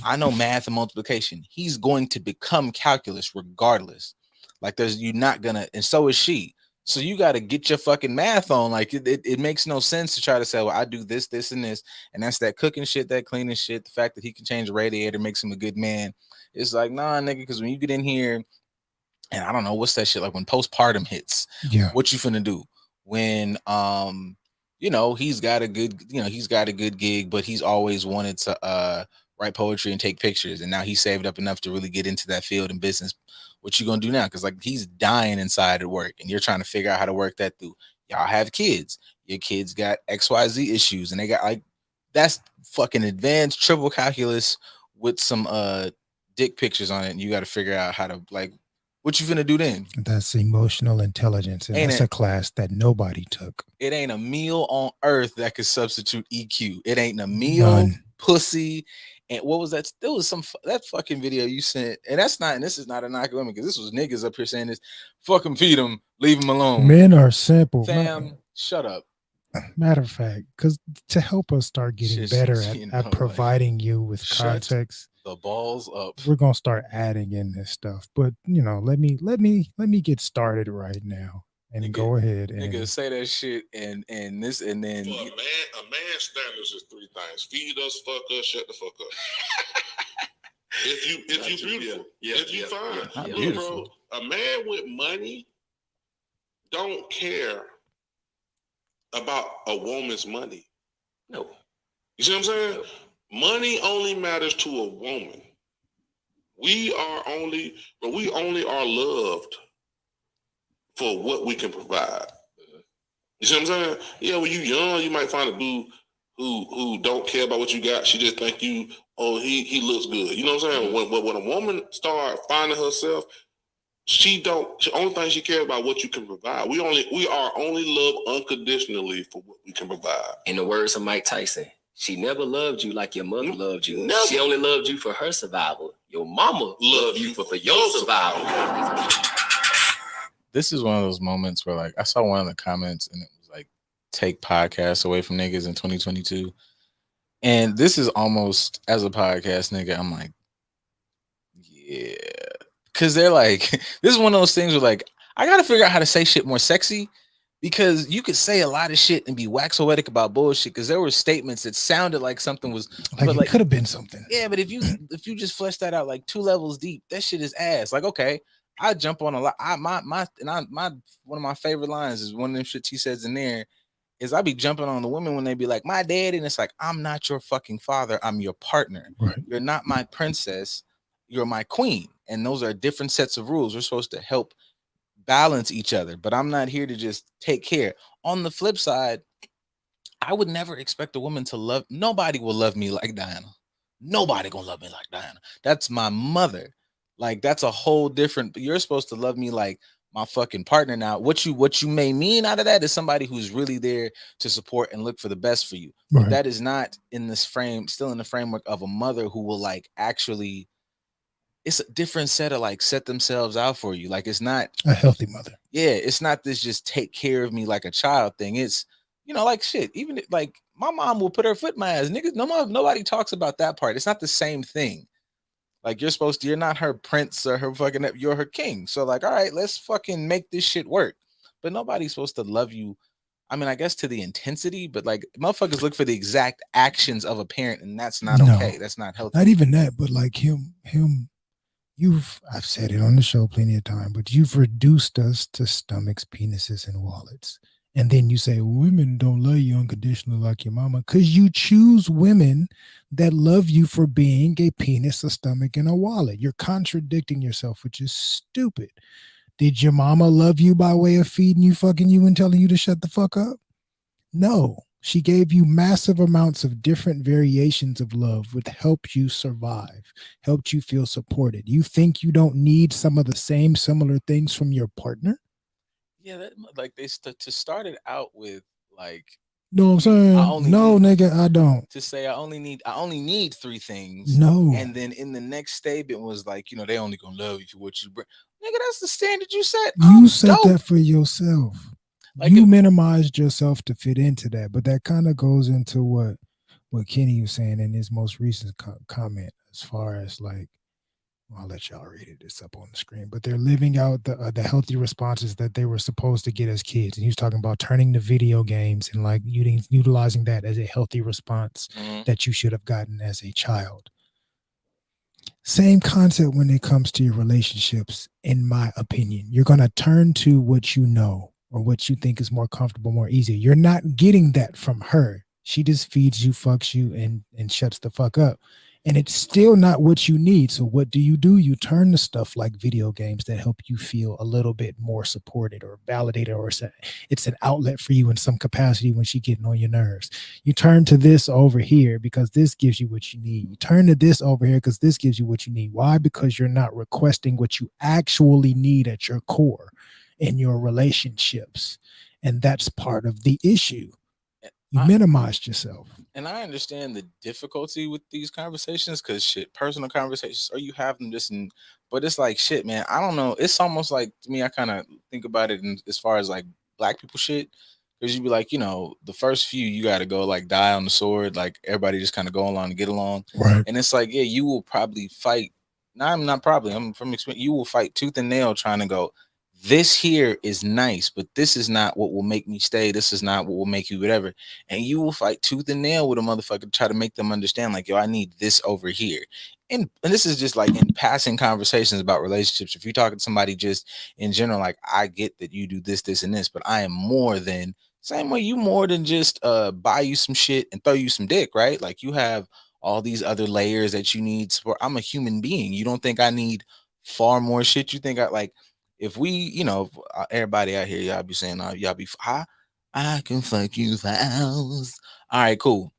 I know math and multiplication. He's going to become calculus regardless. Like you're not gonna, and so is she. So you got to get your fucking math on. Like it makes no sense to try to say, well, I do this, this, and this, and that's that cooking shit, that cleaning shit. The fact that he can change a radiator makes him a good man. It's like, nah, nigga, because when you get in here. And I don't know what's that shit like when postpartum hits. Yeah, what you finna do when he's got a good gig, but he's always wanted to write poetry and take pictures, and now he's saved up enough to really get into that field and business. What you gonna do now? Because like he's dying inside at work, and you're trying to figure out how to work that through. Y'all have kids. Your kids got XYZ issues, and they got like that's fucking advanced triple calculus with some dick pictures on it, and you got to figure out how to like. What you finna do then?
That's emotional intelligence, and that's a class that nobody took.
It ain't a meal on earth that could substitute EQ. It ain't a meal, pussy, and what was that? There was that fucking video you sent, and this is not a knock on women because this was niggas up here saying this. Fuck them, feed them, leave them alone.
Men are simple.
Fam, shut up.
Matter of fact, because to help us start getting better at providing you with context.
The balls up.
We're gonna start adding in this stuff, but let me get started right now and nigga, go ahead and
nigga say that shit and this and then.
For a man's standards is three things: feed us, fuck us, shut the fuck up. if you beautiful, if you fine, bro, a man with money don't care about a woman's money. No, you see what I'm saying? No. Money only matters to a woman. We only are loved for what we can provide. You see what I'm saying? Yeah, when you young, you might find a dude who don't care about what you got. She just think he looks good. You know what I'm saying? When a woman start finding herself, The only thing she cares about what you can provide. We are only loved unconditionally for what we can provide.
In the words of Mike Tyson, she never loved you like your mother loved you. Never. She only loved you for her survival. Your mama loved you for your survival.
This is one of those moments where, like, I saw one of the comments and it was like, take podcasts away from niggas in 2022. And this is almost, as a podcast nigga, I'm like, yeah. Because they're like, this is one of those things where, like, I got to figure out how to say shit more sexy, because you could say a lot of shit and be waxoetic about bullshit, because there were statements that sounded like something was,
like, it could have been something.
Yeah, but if you just flesh that out like 2 levels deep, that shit is ass. Like, okay, I jump on a lot. My one of my favorite lines is one of them shits he says in there is I be jumping on the women when they be like, my dad, and it's like, I'm not your fucking father, I'm your partner.
Right.
You're not my princess, you're my queen. And those are different sets of rules. We're supposed to help balance each other, but I'm not here to just take care. On the flip side, I would never expect a woman to love. Nobody will love me like Diana. Nobody gonna love me like Diana. That's my mother. Like, that's a whole different. You're supposed to love me like my fucking partner. Now, what you may mean out of that is somebody who's really there to support and look for the best for you.
Right.
But that is not in this frame, still in the framework of a mother who will, like, actually, it's a different set of, like, set themselves out for you. Like, it's not
a healthy mother.
Yeah, it's not this just take care of me like a child thing. It's, like, shit. Even like my mom will put her foot in my ass. Niggas, nobody talks about that part. It's not the same thing. Like, you're not her prince or her fucking, you're her king. So, like, all right, let's fucking make this shit work. But nobody's supposed to love you. I mean, I guess to the intensity, but, like, motherfuckers look for the exact actions of a parent, and that's not okay. That's not healthy.
Not even that, but like him, I've said it on the show plenty of times, but you've reduced us to stomachs, penises, and wallets. And then you say women don't love you unconditionally like your mama, because you choose women that love you for being a penis, a stomach, and a wallet. You're contradicting yourself, which is stupid. Did your mama love you by way of feeding you, fucking you, and telling you to shut the fuck up? No. She gave you massive amounts of different variations of love, which helped you survive, helped you feel supported. You think you don't need some of the same similar things from your partner?
Yeah, like, to start it out with, like,
no, I'm saying, nigga, I don't.
To say I only need 3 things.
No.
And then in the next statement was like, they only gonna love you for what you bring. Nigga, that's the standard you set.
You set that for yourself. Like, you minimized yourself to fit into that, but that kind of goes into what Kenny was saying in his most recent comment, as far as, like, I'll let y'all read it. It's up on the screen, but they're living out the healthy responses that they were supposed to get as kids. And he was talking about turning to video games and, like, utilizing that as a healthy response that you should have gotten as a child. Same concept when it comes to your relationships, in my opinion. You're going to turn to what you know, or what you think is more comfortable, more easy. You're not getting that from her. She just feeds you, fucks you, and shuts the fuck up. And it's still not what you need. So what do? You turn to stuff like video games that help you feel a little bit more supported or validated, or it's an outlet for you in some capacity when she's getting on your nerves. You turn to this over here because this gives you what you need. You turn to this over here because this gives you what you need. Why? Because you're not requesting what you actually need at your core in your relationships. And that's part of the issue. You minimized yourself.
And I understand the difficulty with these conversations, because shit, personal conversations, or you have them but it's like, shit, man, I don't know. It's almost like, to me, I kind of think about it as far as, like, black people shit. Because you'd be like, the first few, you got to go, like, die on the sword. Like, everybody just kind of go along and get along.
Right.
And it's like, yeah, you will probably fight. No, I'm not probably. I'm from experience. You will fight tooth and nail trying to go, this here is nice, but this is not what will make me stay. This is not what will make you whatever. And you will fight tooth and nail with a motherfucker to try to make them understand, like, yo, I need this over here. And this is just, like, in passing conversations about relationships. If you're talking to somebody just in general, like, I get that you do this, this, and this, but I am more than, same way you more than just buy you some shit and throw you some dick, right? Like, you have all these other layers that you need support. I'm a human being. You don't think I need far more shit? You think if we, everybody out here, y'all be saying, y'all be, I can fuck you for hours. All right, cool.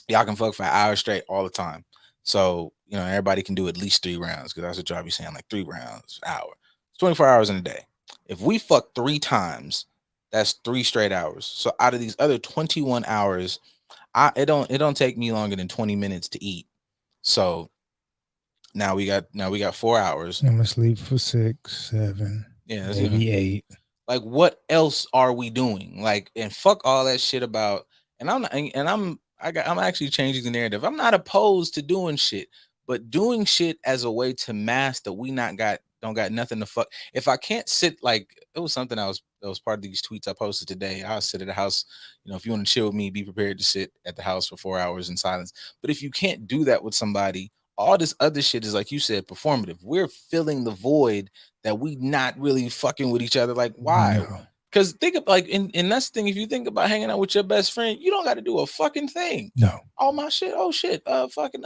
Y'all can fuck for hours straight all the time. So, everybody can do at least 3 rounds, because that's what y'all be saying, like 3 rounds an hour. 24 hours in a day. If we fuck 3 times, that's 3 straight hours. So out of these other 21 hours, it don't take me longer than 20 minutes to eat. So now we got 4 hours.
I'm gonna sleep for 6, 7, maybe 8.
Like, what else are we doing? Like, and fuck all that shit about. And I'm actually changing the narrative. I'm not opposed to doing shit, but doing shit as a way to mask that we don't got nothing to fuck. If I can't sit, like, it was something that was part of these tweets I posted today. I'll sit at the house. If you want to chill with me, be prepared to sit at the house for 4 hours in silence. But if you can't do that with somebody, all this other shit is, like you said, performative. We're filling the void that we not really fucking with each other. Like, why? Because think of, like, and that's the thing. If you think about hanging out with your best friend, you don't got to do a fucking thing.
No.
Oh my shit. Oh shit. Fucking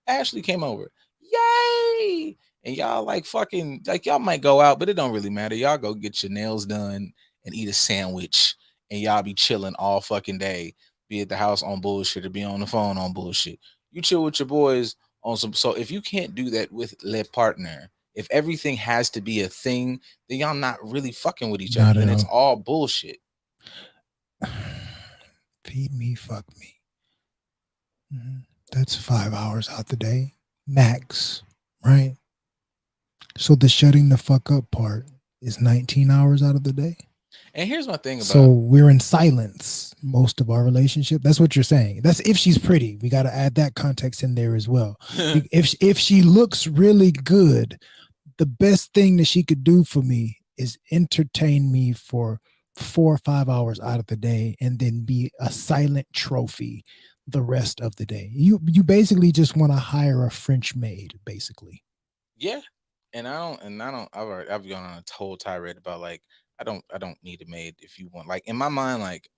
Ashley came over. Yay! And y'all like fucking, like, y'all might go out, but it don't really matter. Y'all go get your nails done and eat a sandwich, and y'all be chilling all fucking day. Be at the house on bullshit or be on the phone on bullshit. You chill with your boys on some. So if you can't do that with le partner, if everything has to be a thing, then y'all not really fucking with each other, and it's all bullshit.
Feed me, fuck me. That's 5 hours out the day, max, right? So the shutting the fuck up part is 19 hours out of the day.
And here's my thing about.
So we're in silence most of our relationship. That's what you're saying. That's if she's pretty. We got to add that context in there as well. If she looks really good, the best thing that she could do for me is entertain me for 4 or 5 hours out of the day, and then be a silent trophy the rest of the day. You basically just want to hire a French maid, basically.
Yeah. And I've gone on a whole tirade about, like, I don't need a maid. If you want, like, in my mind, like,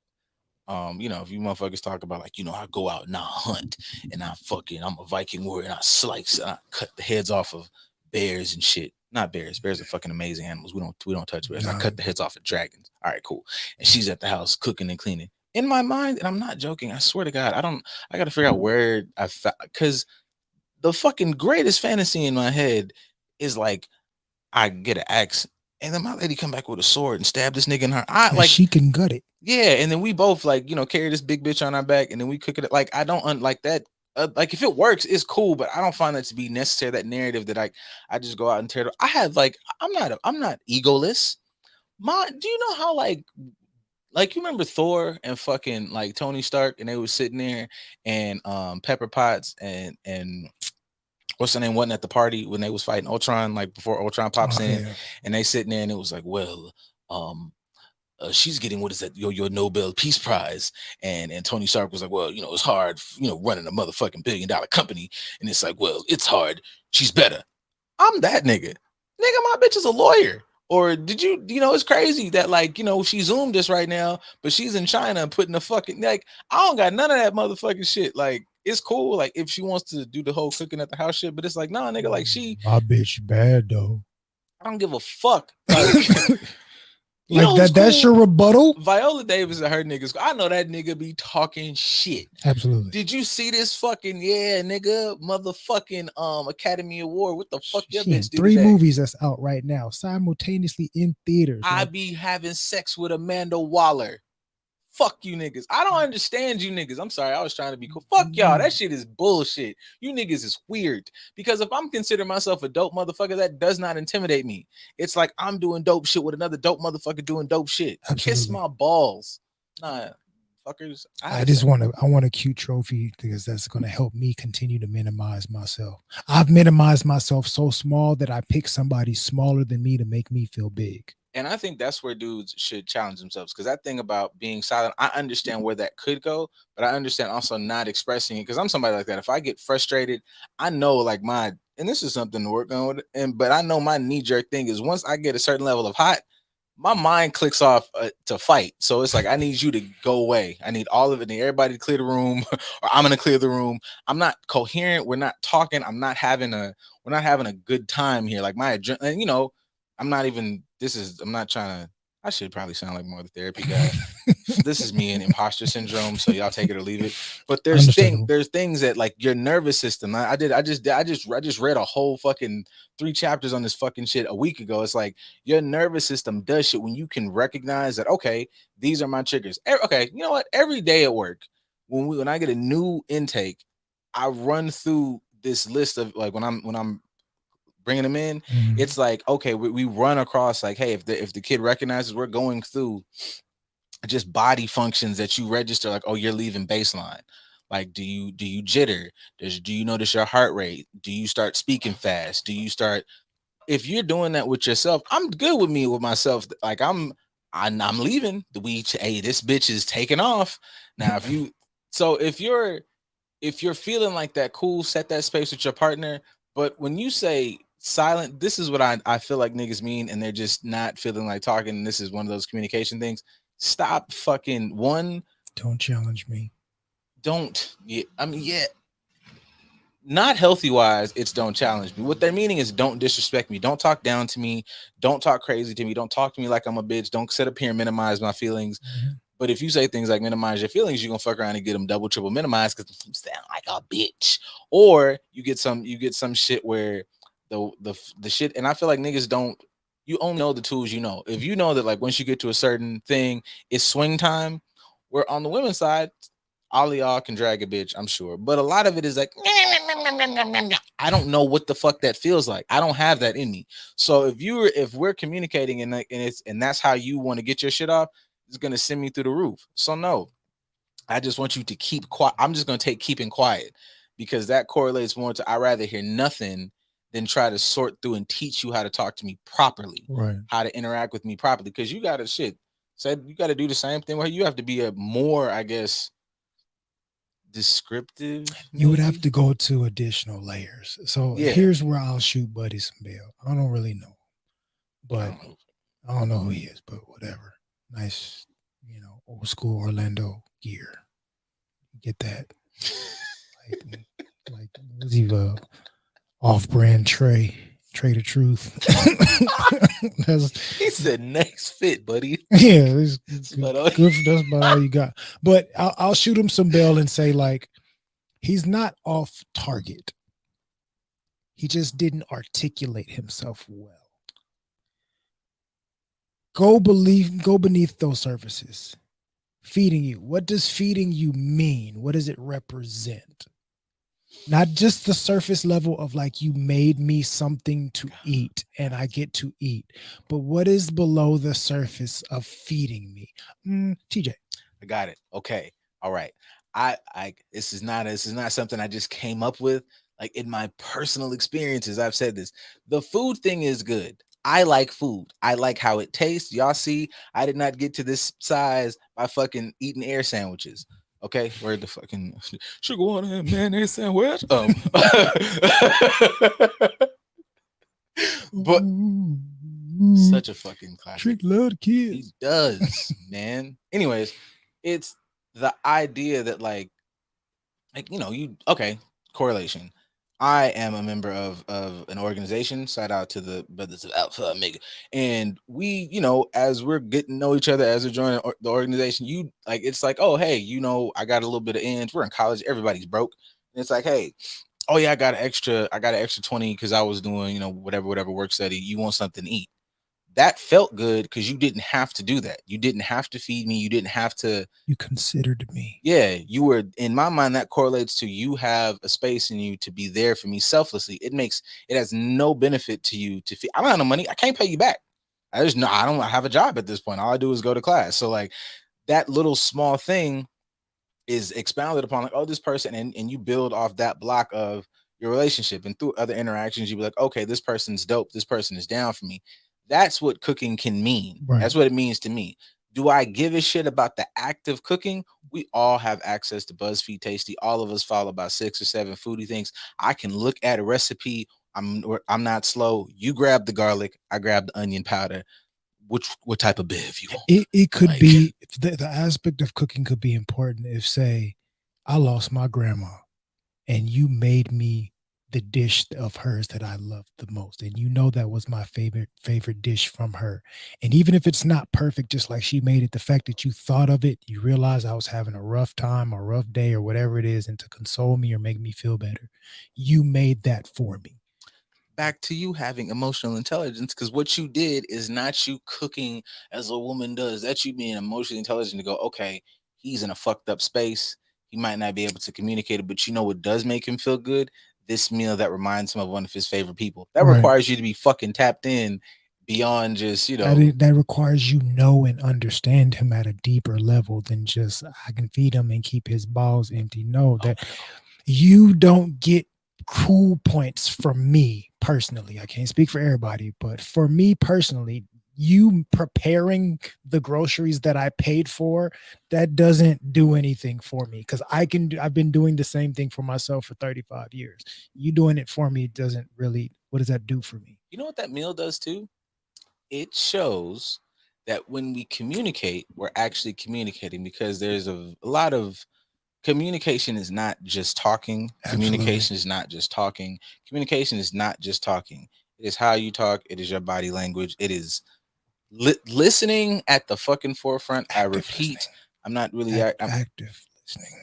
if you motherfuckers talk about, like, I go out and I hunt and I'm a Viking warrior and I slice and I cut the heads off of bears and shit. Not bears. Bears are fucking amazing animals. We don't touch bears. I cut the heads off of dragons. All right, cool. And she's at the house cooking and cleaning. In my mind, and I'm not joking, I swear to God, I got to figure out where I found, because the fucking greatest fantasy in my head is, like, I get an axe and then my lady come back with a sword and stab this nigga in her eye. Like,
she can gut it.
Yeah. And then we both, like, carry this big bitch on our back and then we cook it. Like, I don't like that. Like, if it works, it's cool, but I don't find that to be necessary. That narrative that I just go out and tear it. I have, like, I'm not egoless. Do you know how, like, you remember Thor and fucking, like, Tony Stark, and they was sitting there and Pepper Potts and what's her name wasn't at the party when they was fighting Ultron, like, before Ultron pops in, and they sitting there and it was like, well, she's getting, what is that, your Nobel Peace Prize, and Tony Stark was like, well, it's hard, running a motherfucking $1 billion company, and it's like, well, it's hard, she's better. I'm that nigga. My bitch is a lawyer. Or did you, it's crazy that, like, she zoomed this right now, but she's in China putting the fucking, like, I don't got none of that motherfucking shit. Like, it's cool, like, if she wants to do the whole cooking at the house shit, but it's like, nah, nigga, like,
my bitch bad though.
I don't give a fuck. Like,
like that's your rebuttal?
Viola Davis and her niggas. I know that nigga be talking shit.
Absolutely.
Did you see this fucking nigga motherfucking Academy Award? What the fuck your bitch did
3 movies that's out right now simultaneously in theaters.
I be having sex with Amanda Waller. Fuck you niggas. I don't understand you niggas. I'm sorry. I was trying to be cool. Fuck y'all. That shit is bullshit. You niggas is weird. Because if I'm considering myself a dope motherfucker, that does not intimidate me. It's like I'm doing dope shit with another dope motherfucker doing dope shit.
Absolutely.
Kiss my balls. Nah, fuckers.
I want a cute trophy because that's going to help me continue to minimize myself. I've minimized myself so small that I pick somebody smaller than me to make me feel big.
And I think that's where dudes should challenge themselves. Because that thing about being silent, I understand where that could go, but I understand also not expressing it. Because I'm somebody like that. If I get frustrated, I know, like, and this is something to work on with, but I know my knee-jerk thing is once I get a certain level of hot, my mind clicks off to fight. So it's like, I need you to go away. I need all of it. I need everybody to clear the room, or I'm going to clear the room. I'm not coherent. We're not talking. We're not having a good time here. Like, my adrenaline, I'm not trying to I should probably sound like more of the therapy guy. This is me and imposter syndrome, so y'all take it or leave it. But there's things that like your nervous system. I just read a whole fucking 3 chapters on this fucking shit a week ago. It's like your nervous system does shit when you can recognize that, okay, these are my triggers. Okay, you know what? Every day at work, when I get a new intake, I run through this list of like when I'm bringing them in, it's like, okay, we run across like, hey, if the kid recognizes, we're going through just body functions that you register, like, oh, you're leaving baseline. Like, do you jitter? Do you notice your heart rate? Do you start speaking fast? Do you start, if you're doing that with yourself, I'm good with myself. Like I'm leaving. Hey, this bitch is taking off. Now, if you're feeling like that, cool, set that space with your partner. But when you say silent, this is what I feel like niggas mean, and they're just not feeling like talking. And this is one of those communication things. Stop fucking
Don't challenge me.
Not healthy wise, it's don't challenge me. What they're meaning is don't disrespect me. Don't talk down to me. Don't talk crazy to me. Don't talk to me like I'm a bitch. Don't sit up here and minimize my feelings. But if you say things like minimize your feelings, you're gonna fuck around and get them double, triple minimized because you sound like a bitch. Or you get some shit where the shit, and I feel like niggas don't, you only know the tools you know. If you know that like once you get to a certain thing, it's swing time. Where on the women's side, all of y'all can drag a bitch, I'm sure. But a lot of it is like, I don't know what the fuck that feels like. I don't have that in me. So if we're communicating and that's how you want to get your shit off, it's gonna send me through the roof. So no, I just want you to keep quiet. I'm just gonna take keeping quiet because that correlates more to I rather hear nothing than try to sort through and teach you how to talk to me properly,
right?
How to interact with me properly. Because you gotta you gotta do the same thing where you have to be a more, I guess, descriptive.
You would have to go to additional layers. So here's where I'll shoot Buddy some bail. I don't really know, but I don't know who he is, but whatever. Nice, old school Orlando gear. Get that? like was he off-brand Trey the Truth?
He said next fit, buddy.
Yeah, that's about all you got. But I'll shoot him some bail and say like he's not off target. He just didn't articulate himself well. Go beneath those surfaces. Feeding you. What does feeding you mean? What does it represent? Not just the surface level of like you made me something to eat and I get to eat, but what is below the surface of feeding me? TJ.
I got it. Okay. All right. This is not something I just came up with. Like in my personal experiences, I've said this. The food thing is good. I like food. I like how it tastes. Y'all see, I did not get to this size by fucking eating air sandwiches. Okay, where the fucking sugar water and mayonnaise sandwich? But such a fucking classic.
Trick love kids.
He does, man. Anyways, it's the idea that like correlation. I am a member of an organization. Shout out to the Brothers of Alpha Omega. And we, as we're getting to know each other, as we're joining the organization, it's like, oh, hey, I got a little bit of ends. We're in college. Everybody's broke. And it's like, hey, oh yeah, I got an extra 20 because I was doing, whatever work study. You want something to eat? That felt good because you didn't have to do that. You didn't have to feed me. You didn't have to.
You considered me.
Yeah, you were, in my mind, that correlates to you have a space in you to be there for me selflessly. It has no benefit to you to feed. I don't have no money. I can't pay you back. I don't have a job at this point. All I do is go to class. So like that little small thing is expounded upon like, oh, this person, and you build off that block of your relationship, and through other interactions, you be like, okay, this person's dope. This person is down for me. That's what cooking can mean. Right. That's what it means to me. Do I give a shit about the act of cooking? We all have access to BuzzFeed Tasty. All of us follow about 6 or 7 foodie things. I can look at a recipe. I'm not slow. You grab the garlic. I grab the onion powder. What type of bev you want?
It could be the aspect of cooking could be important if, say, I lost my grandma and you made me the dish of hers that I loved the most. And you know that was my favorite dish from her. And even if it's not perfect, just like she made it, the fact that you thought of it, you realize I was having a rough time, a rough day, or whatever it is, and to console me or make me feel better, you made that for me.
Back to you having emotional intelligence, because what you did is not you cooking as a woman does. That's you being emotionally intelligent to go, okay, he's in a fucked up space. He might not be able to communicate it, but you know what does make him feel good? This meal that reminds him of one of his favorite people. That
Right.
requires you to be fucking tapped in beyond just, you know.
That requires you know and understand him at a deeper level than just I can feed him and keep his balls empty. No, that you don't get cool points from me personally. I can't speak for everybody, but for me personally, you preparing the groceries that I paid for, that doesn't do anything for me, because I've been doing the same thing for myself for 35 years. You doing it for me doesn't really, what does that do for me?
You know what that meal does too? It shows that when we communicate, we're actually communicating, because there's a lot of communication is not just talking.
Absolutely.
Communication is not just talking. Communication is not just talking. It is how you talk. It is your body language. It is listening at the fucking forefront. I repeat,
listening.
I'm not really
active listening.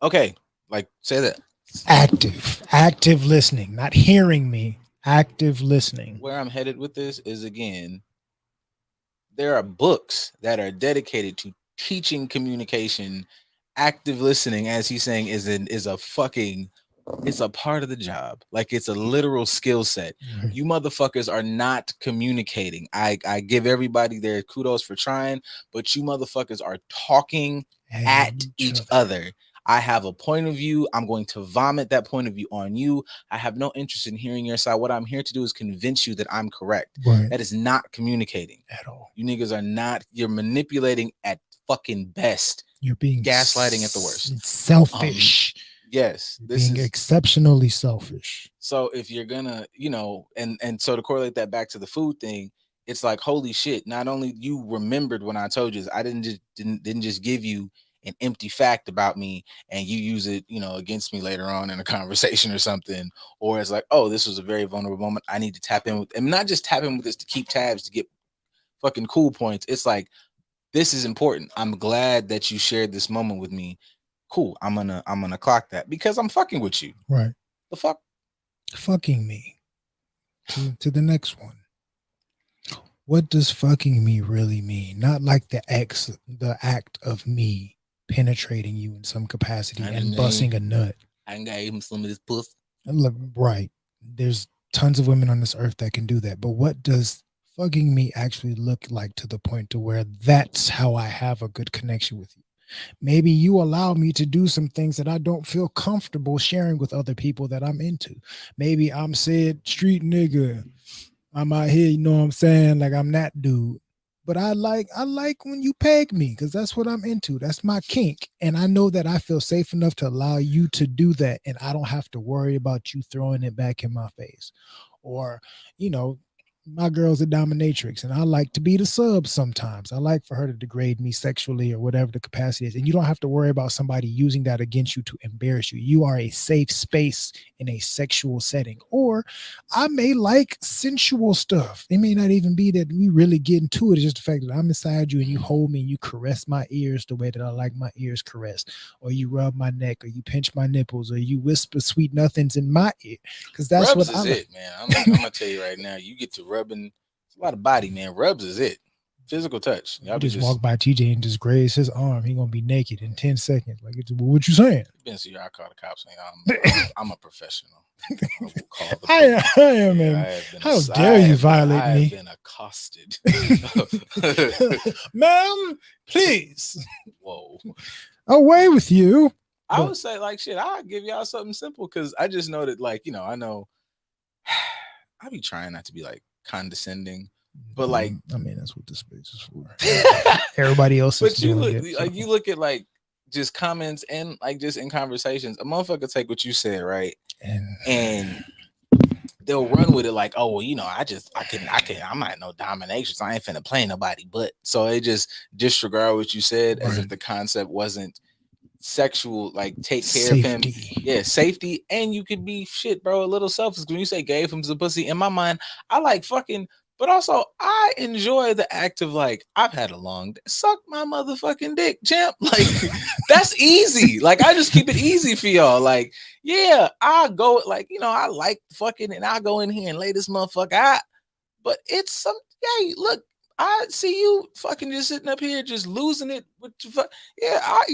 Okay, like say that.
Active listening, not hearing me. Active listening.
Where I'm headed with this is, again, there are books that are dedicated to teaching communication. Active listening, as he's saying, it's a part of the job. Like, it's a literal skill set.
Right.
You motherfuckers are not communicating. I give everybody their kudos for trying, but you motherfuckers are talking at each other. I have a point of view. I'm going to vomit that point of view on you. I have no interest in hearing your side. What I'm here to do is convince you that I'm correct.
Right.
That is not communicating
At all.
You niggas are not. You're manipulating at fucking best.
You're being
gaslighting at the worst.
Selfish.
Yes,
this is exceptionally selfish.
So if you're gonna, and so to correlate that back to the food thing, it's like, holy shit! Not only you remembered when I told you, I didn't just give you an empty fact about me and you use it, against me later on in a conversation or something, or it's like, oh, this was a very vulnerable moment. I need to tap in with, and not just tap in with this to keep tabs to get fucking cool points. It's like, this is important. I'm glad that you shared this moment with me. Cool. I'm gonna clock that because I'm fucking with you.
Right.
The fuck?
Fucking me. To the next one. What does fucking me really mean? Not like the act of me penetrating you in some capacity and busting a nut.
I gave him some of this pussy.
Look, right. There's tons of women on this earth that can do that. But what does fucking me actually look like to the point to where that's how I have a good connection with you? Maybe you allow me to do some things that I don't feel comfortable sharing with other people that I'm into. Maybe I'm said street nigga. I'm out here, you know what I'm saying? Like, I'm that dude. But I like when you peg me, because that's what I'm into. That's my kink. And I know that I feel safe enough to allow you to do that. And I don't have to worry about you throwing it back in my face. Or, my girl's a dominatrix and I like to be the sub sometimes. I like for her to degrade me sexually or whatever the capacity is. And you don't have to worry about somebody using that against you to embarrass you. You are a safe space in a sexual setting. Or I may like sensual stuff. It may not even be that we really get into it. It's just the fact that I'm inside you and you hold me and you caress my ears the way that I like my ears caressed. Or you rub my neck, or you pinch my nipples, or you whisper sweet nothings in my ear. Because that's
Rubs
what I
is
like.
it, man. I'm gonna tell you right now, you get to rubbing. It's a lot of body, man. Rubs is it. Physical touch.
You just walk by TJ and just graze his arm. He gonna be naked in 10 seconds. Like, what you saying?
I call the cops. I'm a professional.
I am, man. How dare you violate me?
I have been accosted.
Ma'am, please.
Whoa.
Away with you.
I would say, like, shit, I'll give y'all something simple, because I just know that, like, I know I be trying not to be like condescending, but like,
I mean, that's what this space is for. Everybody else is doing it.
Like, you look at like just comments and like just in conversations, a motherfucker take what you said, right? And they'll run with it like, oh, well, I'm not no domination, so I ain't finna play nobody. But so they just disregard what you said as if the concept wasn't sexual, like take care of him.
Safety.
Yeah, safety, and you could be shit, bro, a little selfish. When you say gave him some pussy, in my mind, I like fucking, but also I enjoy the act of like, I've had a long day. Suck my motherfucking dick, champ. Like that's easy. Like I just keep it easy for y'all. Like, yeah, I go like, you know, I like fucking and I go in here and lay this motherfucker out. But it's some, hey, look, I see you fucking just sitting up here just losing it with your yeah, I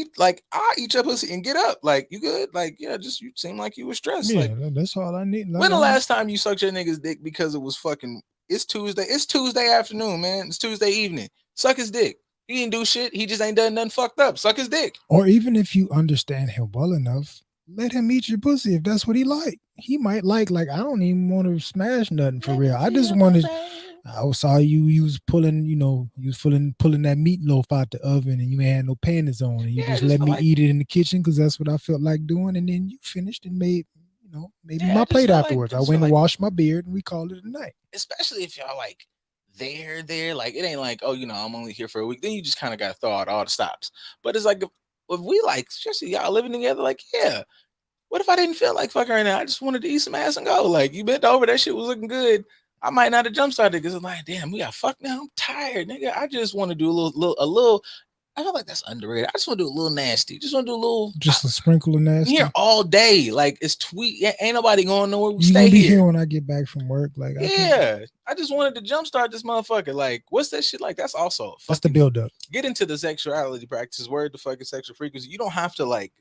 eat your pussy and get up. Like, you good? Like, yeah, just you seem like you were stressed.
Yeah,
like,
that's all I need.
when the last time you sucked your nigga's dick because it was fucking, it's Tuesday afternoon, man. It's Tuesday evening. Suck his dick. He didn't do shit. He just ain't done nothing fucked up. Suck his dick.
Or even if you understand him well enough, let him eat your pussy if that's what he like. He might like I don't even want to smash nothing for real. I just wanted. I saw you was pulling, you know, you was pulling that meatloaf out the oven and you ain't had no panties on and you just let me eat it in the kitchen because that's what I felt like doing. And then you finished and made, you know, maybe my plate afterwards. I went and washed my beard and we called it a night.
Especially if y'all like there, like it ain't like, oh, you know, I'm only here for a week. Then you just kind of got to throw out all the stops. But it's like if we like, especially y'all living together, like, yeah, what if I didn't feel like fucking right now? I just wanted to eat some ass and go. Like, you bent over, that shit was looking good. I might not have jump started because I'm like, damn, we got fucked now. I'm tired, nigga. I just want to do a little. I feel like that's underrated. I just want to do a little nasty. Just want to do a little.
Just a sprinkle of nasty.
Here all day, like it's ain't nobody going nowhere. We
you
stay
be
here
when I get back from work. Like,
I just wanted to jumpstart this motherfucker. Like, what's that shit like? That's also
that's the build up.
Get into the sexuality practices. Word the fucking sexual frequency. You don't have to like,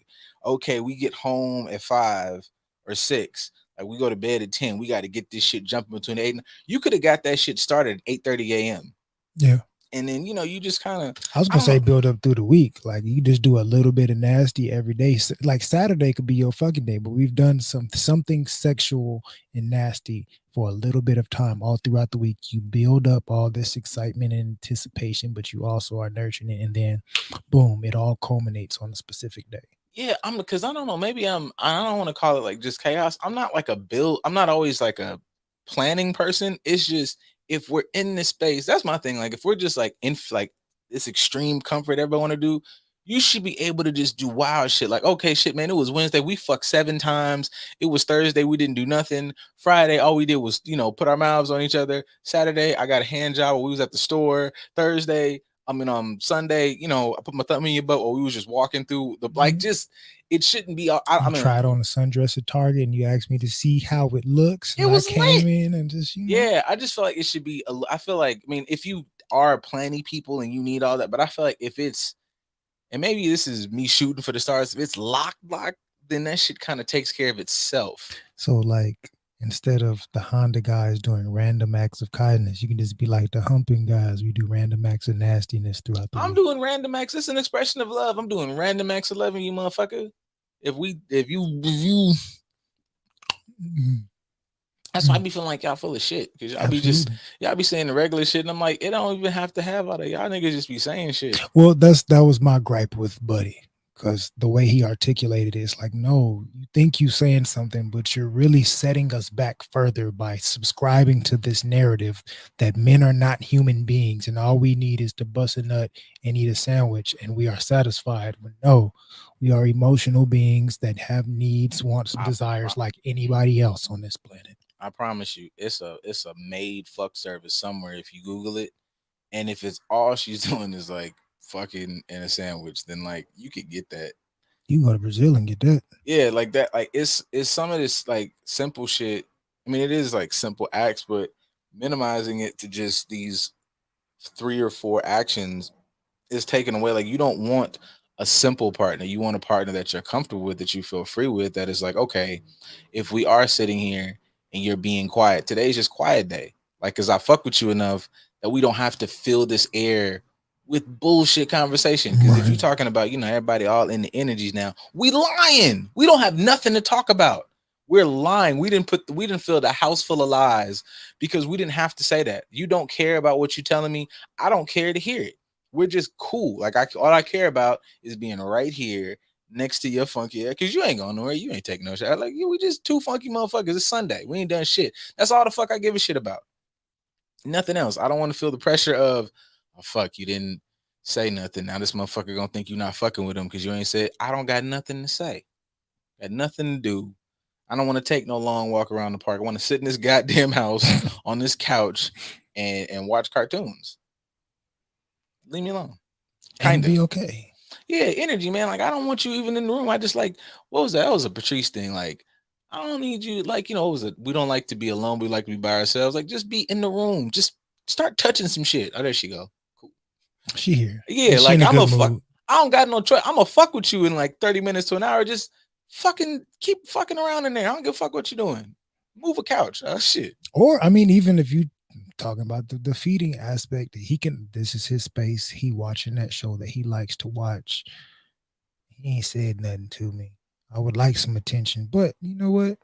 okay, we get home at 5 or 6. Like we go to bed at 10. We got to get this shit jumping between 8 and you could have got that shit started at 8:30 a.m.
Yeah.
And then, you know, you just kind of,
I was gonna say build up through the week. Like you just do a little bit of nasty every day. Like Saturday could be your fucking day, but we've done something sexual and nasty for a little bit of time all throughout the week. You build up all this excitement and anticipation, but you also are nurturing it, and then boom, it all culminates on a specific day.
Yeah, because I don't know, maybe I don't want to call it like just chaos. I'm not like I'm not always like a planning person. It's just if we're in this space, that's my thing. Like if we're just like in like this extreme comfort everybody want to do, you should be able to just do wild shit. Like, okay, shit, man, it was Wednesday, we fucked 7 times. It was Thursday, we didn't do nothing. Friday, all we did was, you know, put our mouths on each other. Saturday, I got a hand job while we was at the store. Thursday, Sunday, you know, I put my thumb in your butt while we was just walking through the like. Just it shouldn't be. I mean,
tried on a sundress at Target, and you asked me to see how it looks.
It was
I came in and just
yeah. I just feel like it should be. I feel like if you are planning people and you need all that, but I feel like if it's and maybe this is me shooting for the stars. If it's locked, then that shit kind of takes care of itself.
So like. Instead of the Honda guys doing random acts of kindness, you can just be like the humping guys. We do random acts of nastiness throughout the week.
Doing random acts. It's an expression of love. I'm doing random acts of loving you, motherfucker. If you that's why I be feeling like y'all full of shit. Because y'all be saying the regular shit. And I'm like, it don't even have to have all that. Y'all niggas just be saying shit.
Well, that was my gripe with Buddy. Because the way he articulated it, it's like, no, you think you're saying something, but you're really setting us back further by subscribing to this narrative that men are not human beings and all we need is to bust a nut and eat a sandwich and we are satisfied. But no, we are emotional beings that have needs, wants, and desires like anybody else on this planet.
I promise you, it's a maid fuck service somewhere if you Google it. And if it's all she's doing is like, fucking in a sandwich, then like you could get that.
You can go to Brazil and get that.
Yeah, like that. Like it's some of this like simple shit. I mean, it is like simple acts, but minimizing it to just these 3 or 4 actions is taken away. Like you don't want a simple partner. You want a partner that you're comfortable with, that you feel free with, that is like, okay, if we are sitting here and you're being quiet, today's just quiet day. Like, cause I fuck with you enough that we don't have to fill this air with bullshit conversation. Because if you're talking about, you know, everybody all in the energies now, we lying. We don't have nothing to talk about. We're lying. We didn't fill the house full of lies because we didn't have to say that. You don't care about what you're telling me. I don't care to hear it. We're just cool. Like all I care about is being right here next to your funky ass. Because you ain't going nowhere. You ain't taking no shit. Like, we just 2 funky motherfuckers. It's Sunday. We ain't done shit. That's all the fuck I give a shit about. Nothing else. I don't want to feel the pressure of, oh fuck, you didn't say nothing. Now this motherfucker gonna think you not fucking with him because you ain't said, I don't got nothing to say. Got nothing to do. I don't want to take no long walk around the park. I want to sit in this goddamn house on this couch and watch cartoons. Leave me alone.
And be okay.
Yeah, energy, man. Like, I don't want you even in the room. I just like, what was that? That was a Patrice thing. Like, I don't need you. Like, you know, we don't like to be alone. We like to be by ourselves. Like, just be in the room. Just start touching some shit. Oh, there she go. Cool.
She here.
Yeah, like I'm a fuck. I don't got no choice. I'm gonna fuck with you in like 30 minutes to an hour. Just fucking keep fucking around in there. I don't give a fuck what you doing. Move a couch. Shit.
Or I mean, even if you talking about the feeding aspect, this is his space. He watching that show that he likes to watch. He ain't said nothing to me. I would like some attention, but you know what?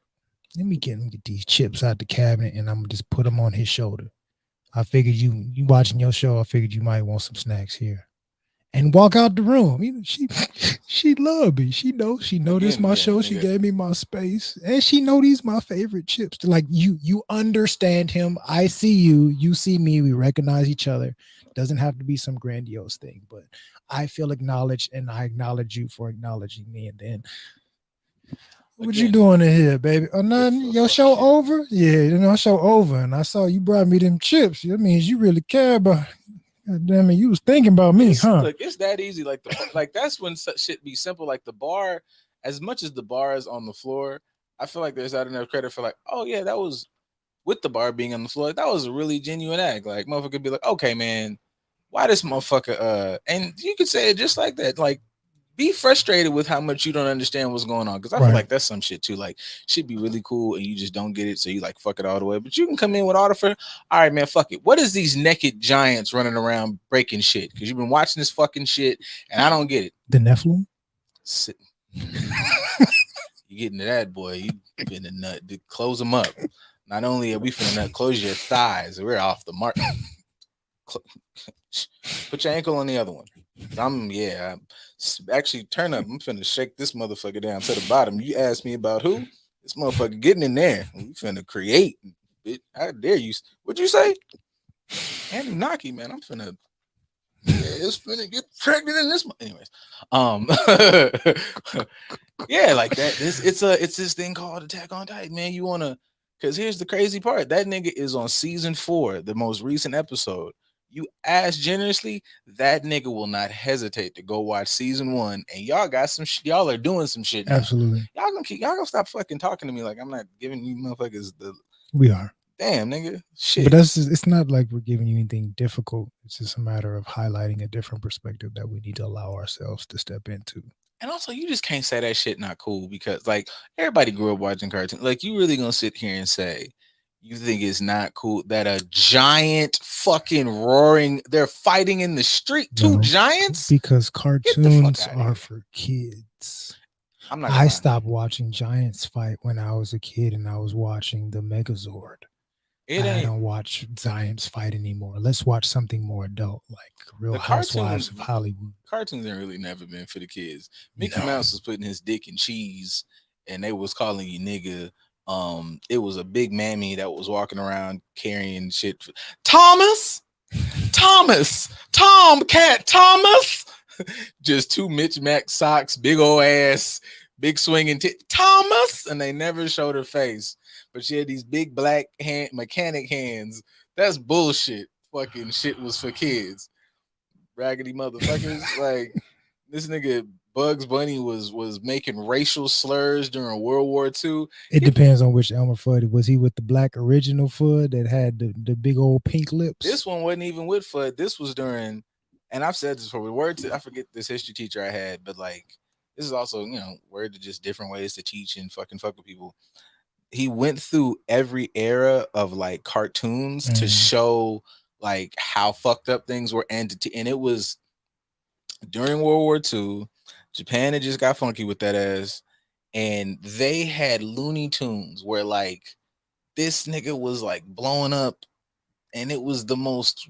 Let me get these chips out the cabinet and I'm gonna just put them on his shoulder. I figured you watching your show. I figured you might want some snacks here, and walk out the room. You know, she love me. She know this my show. She gave me my space, and she know these my favorite chips. Like you understand him. I see you. You see me. We recognize each other. Doesn't have to be some grandiose thing, but I feel acknowledged, and I acknowledge you for acknowledging me. And then, what you doing in here, baby? Oh, nothing. Your show over? Yeah, your show over. And I saw you brought me them chips. That means you really care about. God damn it, you was thinking about me, huh?
Look, it's that easy. Like that's when shit be simple. Like the bar, as much as the bar is on the floor, I feel like there's not enough credit for like, oh yeah, that was with the bar being on the floor. Like, that was a really genuine act. Like motherfucker could be like, okay, man, why this motherfucker? And you could say it just like that. Like, be frustrated with how much you don't understand what's going on. Because I feel like that's some shit too. Like, shit be really cool and you just don't get it. So you like fuck it all the way. But you can come in with all the all right, man, fuck it. What is these naked giants running around breaking shit? Because you've been watching this fucking shit and I don't get it.
The Nephilim?
You getting to that, boy. You finna nut. Close them up. Not only are we finna nut, close your thighs. We're off the mark. Put your ankle on the other one. I'm actually turn up. I'm finna shake this motherfucker down to the bottom. You asked me about who? This motherfucker getting in there. We finna create. How dare you? What'd you say? Anunnaki, man. I'm finna. It's finna get pregnant in this. Anyways, yeah, like that. It's this thing called Attack on Titan, man. You wanna? Because here's the crazy part. That nigga is on season 4, the most recent episode. You ask generously, that nigga will not hesitate to go watch season 1. And y'all got some shit. Y'all are doing some shit now.
Absolutely.
Y'all gonna stop fucking talking to me like I'm not giving you motherfuckers the.
We are.
Damn, nigga. Shit.
But it's not like we're giving you anything difficult. It's just a matter of highlighting a different perspective that we need to allow ourselves to step into.
And also, you just can't say that shit not cool because, like, everybody grew up watching cartoons. Like, you really gonna sit here and say you think it's not cool that a giant fucking roaring, they're fighting in the street, two giants?
Because cartoons are for kids. I stopped watching giants fight when I was a kid and I was watching the Megazord. I don't watch giants fight anymore. Let's watch something more adult, like Real Housewives of Hollywood.
Cartoons ain't really never been for the kids. Mickey Mouse was putting his dick in cheese and they was calling you nigga. It was a big mammy that was walking around carrying shit. Thomas, Tomcat, Thomas. Just 2 Mitch Mac socks, big old ass, big swinging Thomas, and they never showed her face. But she had these big black mechanic hands. That's bullshit. Fucking shit was for kids. Raggedy motherfuckers. Like, this nigga Bugs Bunny was making racial slurs during World War II.
It depends on which Elmer Fudd. Was he with the black original Fudd that had the big old pink lips?
This one wasn't even with Fudd. This was during, and I've said this before, I forget this history teacher I had, but like, this is also, word to just different ways to teach and fucking fuck with people. He went through every era of like cartoons to show like how fucked up things were, and it was during World War II. Japan had just got funky with that ass, and they had Looney Tunes where like this nigga was like blowing up, and it was the most.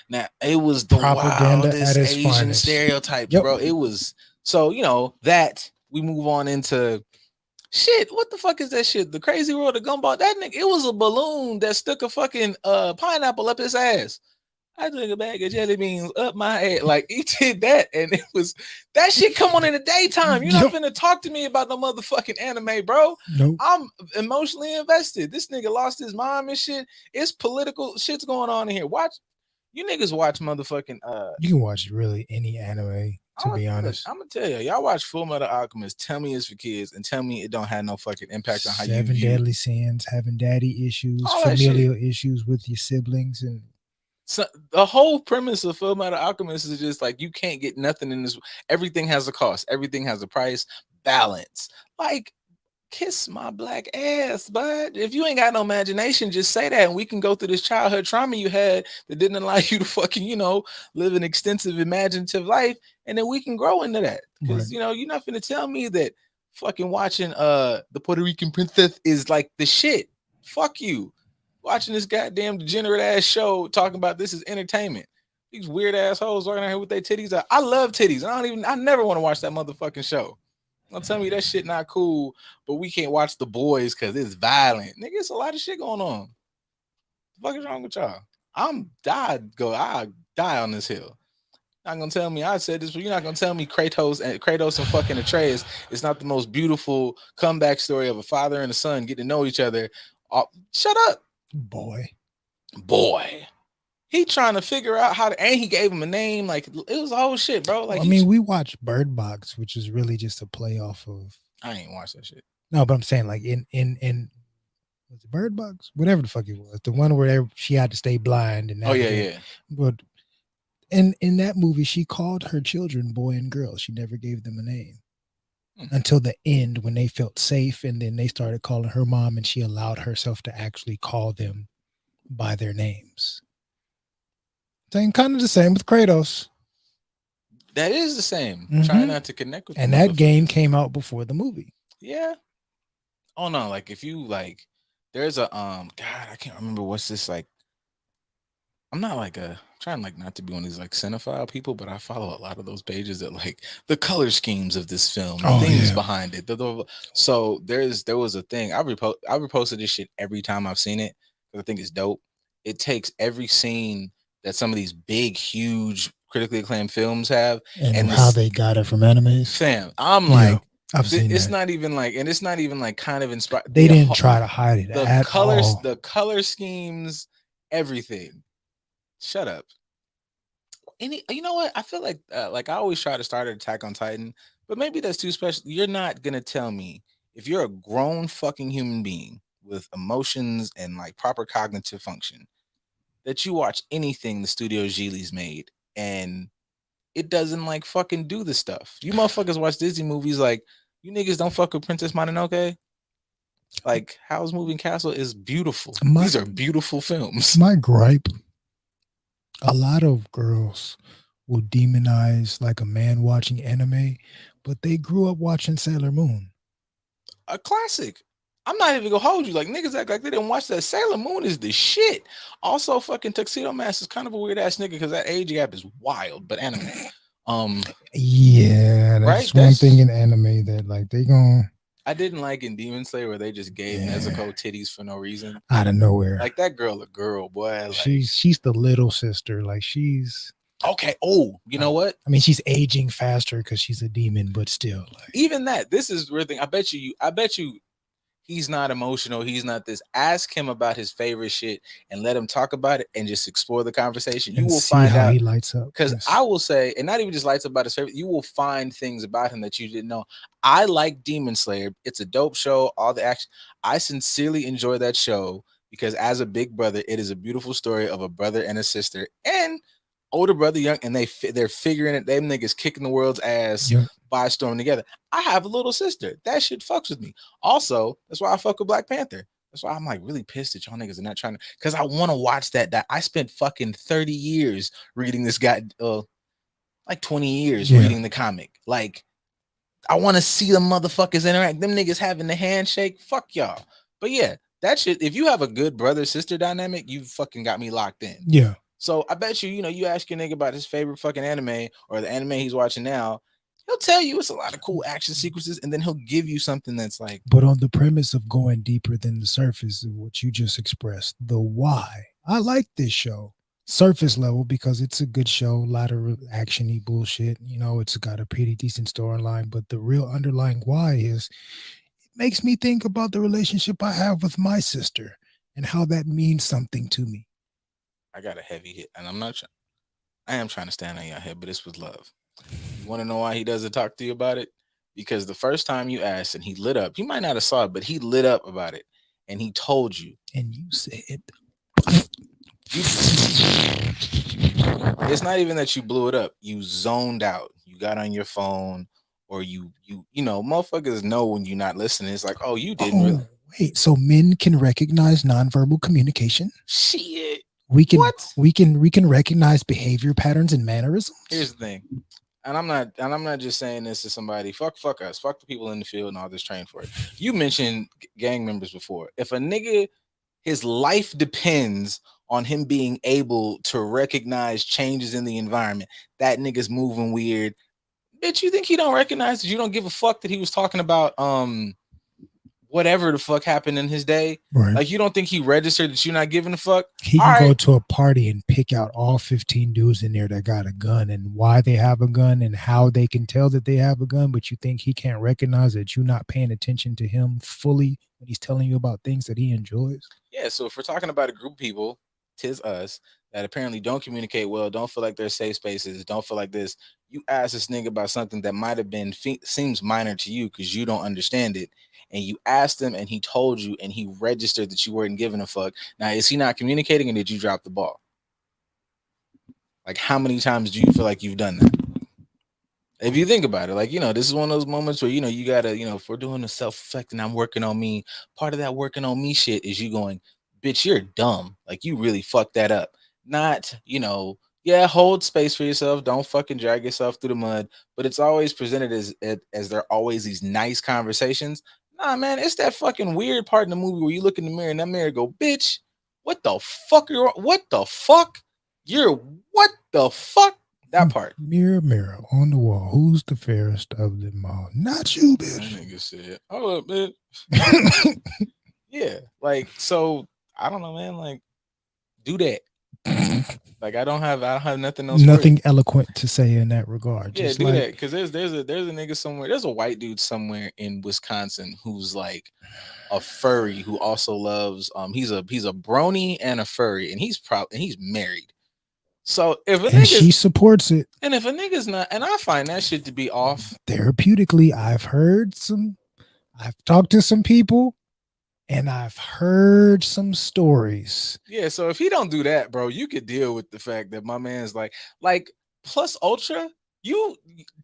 Now it was the
propaganda
wildest
at its
Asian
finest.
stereotypes, bro. It was so that we move on into. Shit, what the fuck is that shit? The Crazy World of Gumball. That nigga, it was a balloon that stuck a fucking pineapple up his ass. I took a bag of jelly beans up my head. Like he did that, and it was that shit come on in the daytime. You're not finna talk to me about no motherfucking anime, bro.
Nope.
I'm emotionally invested. This nigga lost his mom and shit. It's political shit's going on in here. Watch you niggas watch motherfucking
You can watch really any anime, to be honest.
I'm gonna tell you, y'all watch Full Metal Alchemist. Tell me it's for kids, and tell me it don't have no fucking impact on how you
Seven
view.
Deadly Sins, having daddy issues,
All that
familial issues with your siblings, and
so the whole premise of Full Metal Alchemist is just like you can't get nothing in this. Everything has a cost. Everything has a price. Balance. Like, kiss my black ass, bud. If you ain't got no imagination, just say that, and we can go through this childhood trauma you had that didn't allow you to fucking, live an extensive imaginative life, and then we can grow into that. Because you're not gonna tell me that fucking watching the Puerto Rican Princess is like the shit. Fuck you. Watching this goddamn degenerate ass show talking about this is entertainment. These weird assholes walking out here with their titties out. I love titties. I never want to watch that motherfucking show. Don't tell me that shit not cool, but we can't watch The Boys because it's violent. Nigga, it's a lot of shit going on. What the fuck is wrong with y'all? I die on this hill. Not gonna tell me I said this, but you're not gonna tell me Kratos and fucking Atreus is not the most beautiful comeback story of a father and a son getting to know each other. Shut up.
Boy.
He trying to figure out how to, and he gave him a name. Like, it was a whole shit, bro. Like,
we watched Bird Box, which is really just a play off of.
I ain't watched that shit.
No, but I'm saying like in was it Bird Box? Whatever the fuck it was, the one where she had to stay blind and
yeah.
But in that movie, she called her children boy and girl. She never gave them a name. Until the end when they felt safe, and then they started calling her mom, and she allowed herself to actually call them by their names. Kind of the same with Kratos.
That is the same. Trying not to connect with.
And that game came out before the movie.
Yeah. Oh no! Like if you like, there's a God, I can't remember what's this like. I'm not like trying like not to be one of these like cinephile people, but I follow a lot of those pages that like the color schemes of this film, things behind it. So there was a thing I reposted this shit every time I've seen it because I think it's dope. It takes every scene that some of these big, huge, critically acclaimed films have,
and how they got it from animes.
Fam, I'm like,
I've seen
it's
that.
not even like, and it's not even like kind of inspired.
They didn't try to hide it.
The color schemes, everything. Shut up. You know what? I feel like I always try to start an Attack on Titan, but maybe that's too special. You're not gonna tell me if you're a grown fucking human being with emotions and like proper cognitive function that you watch anything the Studio Ghibli's made and it doesn't like fucking do the stuff. You motherfuckers watch Disney movies like you niggas don't fuck with Princess Mononoke. Like Howl's Moving Castle is beautiful. These are beautiful films.
My gripe. A lot of girls will demonize like a man watching anime, but they grew up watching Sailor Moon.
A classic. I'm not even gonna hold you. Like niggas act like they didn't watch that. Sailor Moon is the shit. Also, fucking Tuxedo Mask is kind of a weird ass nigga because that age gap is wild. But anime,
yeah, that's one thing in anime that like they gon'.
I didn't like in Demon Slayer where they just gave Nezuko titties for no reason
out of nowhere.
Like that girl, a girl, boy. Like,
she's the little sister. Like she's
okay. Oh, you know what?
I mean, she's aging faster because she's a demon, but still, like,
even that. This is the weird thing. I bet you. He's not emotional. He's not this. Ask him about his favorite shit and let him talk about it and just explore the conversation. You will find out
he lights up.
Because I will say, and not even just lights up about his favorite, you will find things about him that you didn't know. I like Demon Slayer. It's a dope show. All the action. I sincerely enjoy that show because as a big brother, it is a beautiful story of a brother and a sister and older brother, young, and they're figuring it. Them niggas kicking the world's ass. Yep. By storming together. I have a little sister. That shit fucks with me. Also, that's why I fuck with Black Panther. That's why I'm like really pissed that y'all niggas are not trying to, because I want to watch that. I spent fucking 30 years reading this guy, like 20 years reading the comic. Like, I want to see the motherfuckers interact. Them niggas having the handshake. Fuck y'all. But yeah, that shit, if you have a good brother-sister dynamic, you fucking got me locked in.
Yeah.
So I bet you ask your nigga about his favorite fucking anime or the anime he's watching now, he'll tell you it's a lot of cool action sequences, and then he'll give you something that's like.
But on the premise of going deeper than the surface of what you just expressed, the why. I like this show. surface level, because it's a good show, a lot of action-y bullshit. You know, it's got a pretty decent storyline, but the real underlying why is it makes me think about the relationship I have with my sister and how that means something to me.
I got a heavy hit, and I am trying to stand on your head, but this was love. You want to know why he doesn't talk to you about it? Because the first time you asked and he lit up, he might not have saw it, but he lit up about it, and he told you.
And you said,
it's not even that you blew it up. You zoned out. You got on your phone, or you know, motherfuckers know when you're not listening. It's like, oh, you didn't really.
Wait, so men can recognize nonverbal communication?
Shit.
We can
What?
we can recognize behavior patterns and mannerisms.
Here's the thing. And I'm not just saying this to somebody. Fuck us. Fuck the people in the field and all this trained for it. You mentioned gang members before. If a nigga, his life depends on him being able to recognize changes in the environment, that nigga's moving weird. Bitch, you think he don't recognize that you don't give a fuck that he was talking about whatever the fuck happened in his day?
Right.
Like, you don't think he registered that you're not giving a fuck?
He can go to a party and pick out all 15 dudes in there that got a gun and why they have a gun and how they can tell that they have a gun, but you think he can't recognize that you're not paying attention to him fully when he's telling you about things that he enjoys?
Yeah, so if we're talking about a group of people, 'tis us, that apparently don't communicate well, don't feel like they're safe spaces, don't feel like this, you ask this nigga about something that might have been seems minor to you because you don't understand it, and you asked him and he told you and he registered that you weren't giving a fuck. Now, is he not communicating, or did you drop the ball? Like, how many times do you feel like you've done that? If you think about it, like, you know, this is one of those moments where, you know, you gotta, you know, if we're doing the self-reflecting, I'm working on me, part of that working on me shit is you going, bitch, you're dumb. Like, you really fucked that up. Not, you know, yeah, hold space for yourself. Don't fucking drag yourself through the mud. But it's always presented as there are always these nice conversations. Nah, man, it's that fucking weird part in the movie where you look in the mirror and that mirror go, bitch, what the fuck? What the fuck? What the fuck? That part.
Mirror, mirror on the wall, who's the fairest of them all? Not you, bitch.
That nigga said, oh, bitch. Yeah, like, so I don't know, man. Like, do that. Like, I don't have nothing else.
Nothing eloquent to say in that regard.
Yeah,
just
do
like,
that, because there's a nigga somewhere. There's a white dude somewhere in Wisconsin who's like a furry who also loves. He's a brony and a furry, and he's married. So
she supports it,
and if a nigga's not, and I find that shit to be off
therapeutically. I've talked to some people. And I've heard some stories.
Yeah, so if he don't do that, bro, you could deal with the fact that my man's like Plus Ultra. You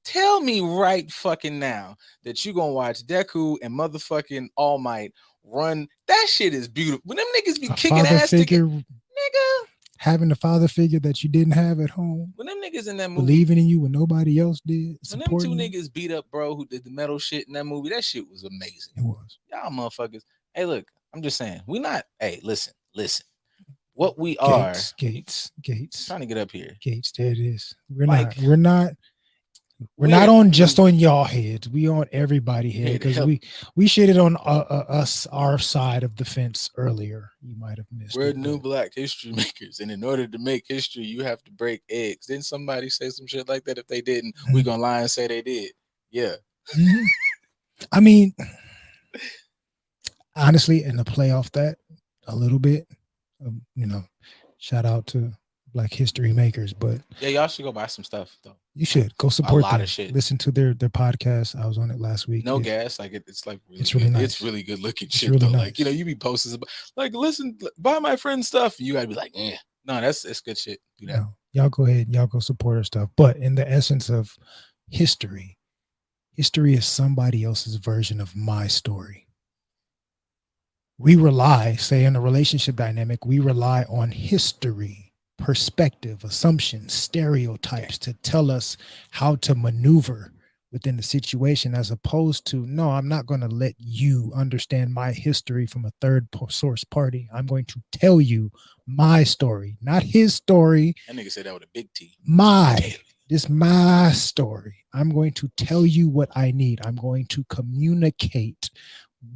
tell me right fucking now that you gonna watch Deku and motherfucking All Might run. That shit is beautiful. When them niggas be kicking ass together, nigga.
Having a father figure that you didn't have at home.
When them niggas in that movie,
believing in you when nobody else did.
When them two niggas beat up bro who did the metal shit in that movie, that shit was amazing.
It was.
Y'all motherfuckers. Hey, look, I'm just saying, we not. Hey, listen. What we are.
Gates.
Trying to get up here.
Gates, there it is. We're not on just on y'all heads. We on everybody head because we shitted on our side of the fence earlier. You might have missed.
We're new Black history makers, and in order to make history, you have to break eggs. Didn't somebody say some shit like that? If they didn't, we gonna lie and say they did. Yeah.
Mm-hmm. I mean. Honestly, and to play off that a little bit, you know, shout out to Black history makers, but
yeah, y'all should go buy some stuff though.
You should go support
a lot
them.
Of shit.
Listen to their podcast. I was on it last week.
No gas, like it's like really
it's really
good.
nice.
It's really good looking shit
really
though.
Nice.
Like, you know, you be posting about like, listen, buy my friend's stuff. You gotta be like, no, it's good shit. Do that.
No, y'all go ahead, y'all go support our stuff. But in the essence of history is somebody else's version of my story. We rely, say in a relationship dynamic, we rely on history, perspective, assumptions, stereotypes to tell us how to maneuver within the situation, as opposed to, no, I'm not going to let you understand my history from a third source party. I'm going to tell you my story, not his story.
That nigga said that with a big T.
This my story. I'm going to tell you what I need. I'm going to communicate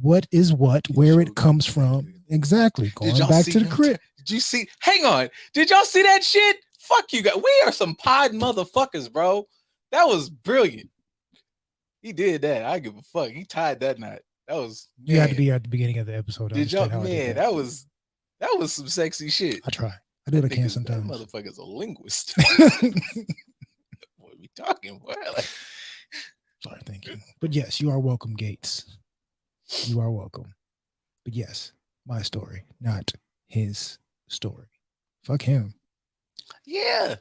what is what, where it comes from. Exactly. Going back to the crib.
Did Did you see? Hang on. Did y'all see that shit? Fuck you guys. We are some pod motherfuckers, bro. That was brilliant. He did that. I give a fuck. He tied that knot. That was. Man.
You had to be at the beginning of the episode.
Did y'all? Man, that was some sexy shit.
I try. I do what I can sometimes.
That motherfucker's a linguist. What are we talking about? Like,
sorry, thank you. But yes, you are welcome, Gates. You are welcome. But yes, my story, not his story. Fuck him.
Yeah,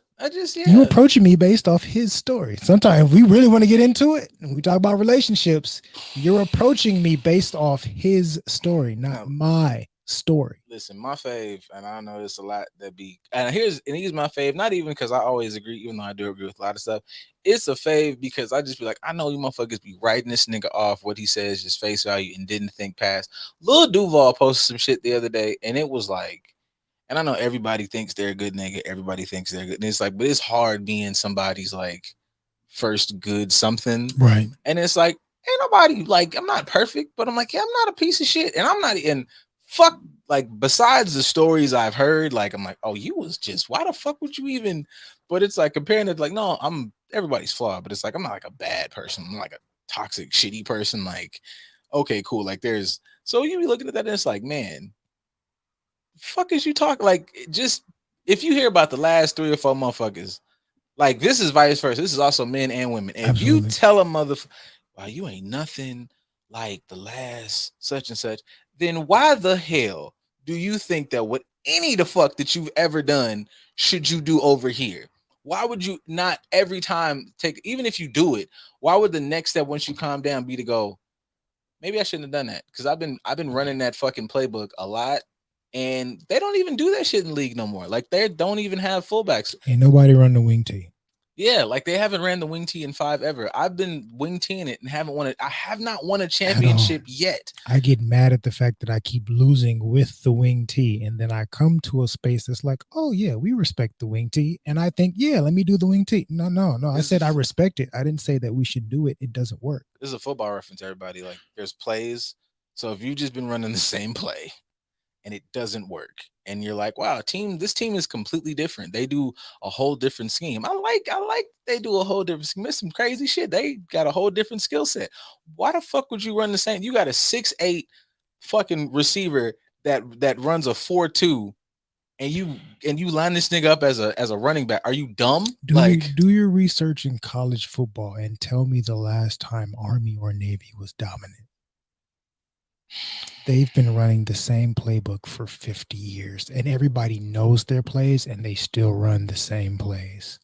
You approaching me based off his story. Sometimes we really want to get into it and we talk about relationships. You're approaching me based off his story, not my story.
Listen, my fave, and I know there's a lot that be, and he's my fave, not even because I always agree, even though I do agree with a lot of stuff. It's a fave because I just be like, I know you motherfuckers be writing this nigga off what he says, just face value, and didn't think past. Lil Duval posted some shit the other day, and it was like, and I know everybody thinks they're a good nigga, everybody thinks they're good, and it's like, but it's hard being somebody's like first good something,
right?
And it's like, ain't nobody like, I'm not perfect, but I'm like, yeah, I'm not a piece of shit, and I'm not in fuck. Like, besides the stories I've heard, like, I'm like, oh, you was just, why the fuck would you even? But it's like comparing it, like, no, everybody's flawed, but it's like, I'm not like a bad person. I'm like a toxic, shitty person. Like, okay, cool. Like, so you be looking at that and it's like, man, fuck is you talking? Like, just, if you hear about the last 3 or 4 motherfuckers, like, this is vice versa. This is also men and women. If
Absolutely.
you tell a motherfucker, wow, you ain't nothing like the last such and such, then why the hell do you think that what any the fuck that you've ever done should you do over here? Why would you not every time take, even if you do it, why would the next step once you calm down be to go, maybe I shouldn't have done that? Because I've been running that fucking playbook a lot, and they don't even do that shit in the league no more. Like, they don't even have fullbacks.
Ain't nobody run the wing tee.
Yeah, like they haven't ran the wing tee in 5 ever. I've been wing teeing it and haven't won it. I have not won a championship yet.
I get mad at the fact that I keep losing with the wing tee, and then I come to a space that's like, oh yeah, we respect the wing tee, and I think, yeah, let me do the wing tee. No. I said I respect it. I didn't say that we should do it. It doesn't work.
This is a football reference, everybody. Like, there's plays. So if you've just been running the same play and it doesn't work, and you're like, wow, this team is completely different. They do a whole different scheme. I like they do a whole different scheme. There's some crazy shit. They got a whole different skill set. Why the fuck would you run the same? You got a 6'8" fucking receiver that runs a 4.2, and you line this nigga up as a running back. Are you dumb?
Do your research in college football and tell me the last time Army or Navy was dominant. They've been running the same playbook for 50 years, and everybody knows their plays, and they still run the same plays.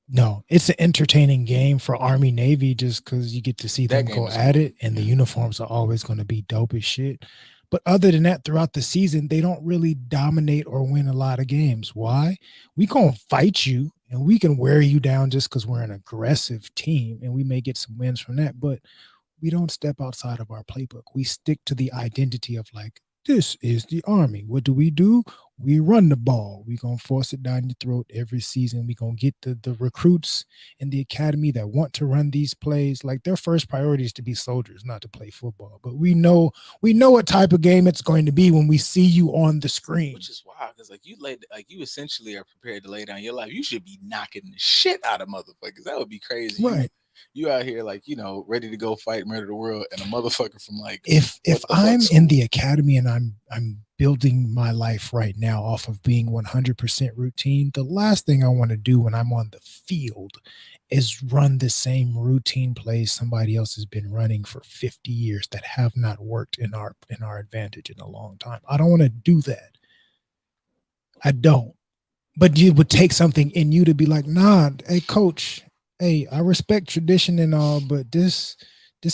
No, it's an entertaining game for Army Navy just because you get to see them go at it, and the uniforms are always going to be dope as shit. But other than that, throughout the season, they don't really dominate or win a lot of games. Why? We gonna fight you, and we can wear you down just because we're an aggressive team, and we may get some wins from that, but we don't step outside of our playbook. We stick to the identity of like, this is the Army. What do? We run the ball. We're going to force it down your throat every season. We're going to get the recruits in the academy that want to run these plays. Like, their first priority is to be soldiers, not to play football. But we know what type of game it's going to be when we see you on the screen.
Which is wild, because you essentially are prepared to lay down your life. You should be knocking the shit out of motherfuckers. That would be crazy.
Right.
You out here like, ready to go fight, murder the world, and a motherfucker from like,
if I'm in the academy and I'm building my life right now off of being 100% routine, the last thing I want to do when I'm on the field is run the same routine plays somebody else has been running for 50 years that have not worked in our advantage in a long time. I don't want to do that. I don't. But it would take something in you to be like, nah, hey, coach, hey, I respect tradition and all, but this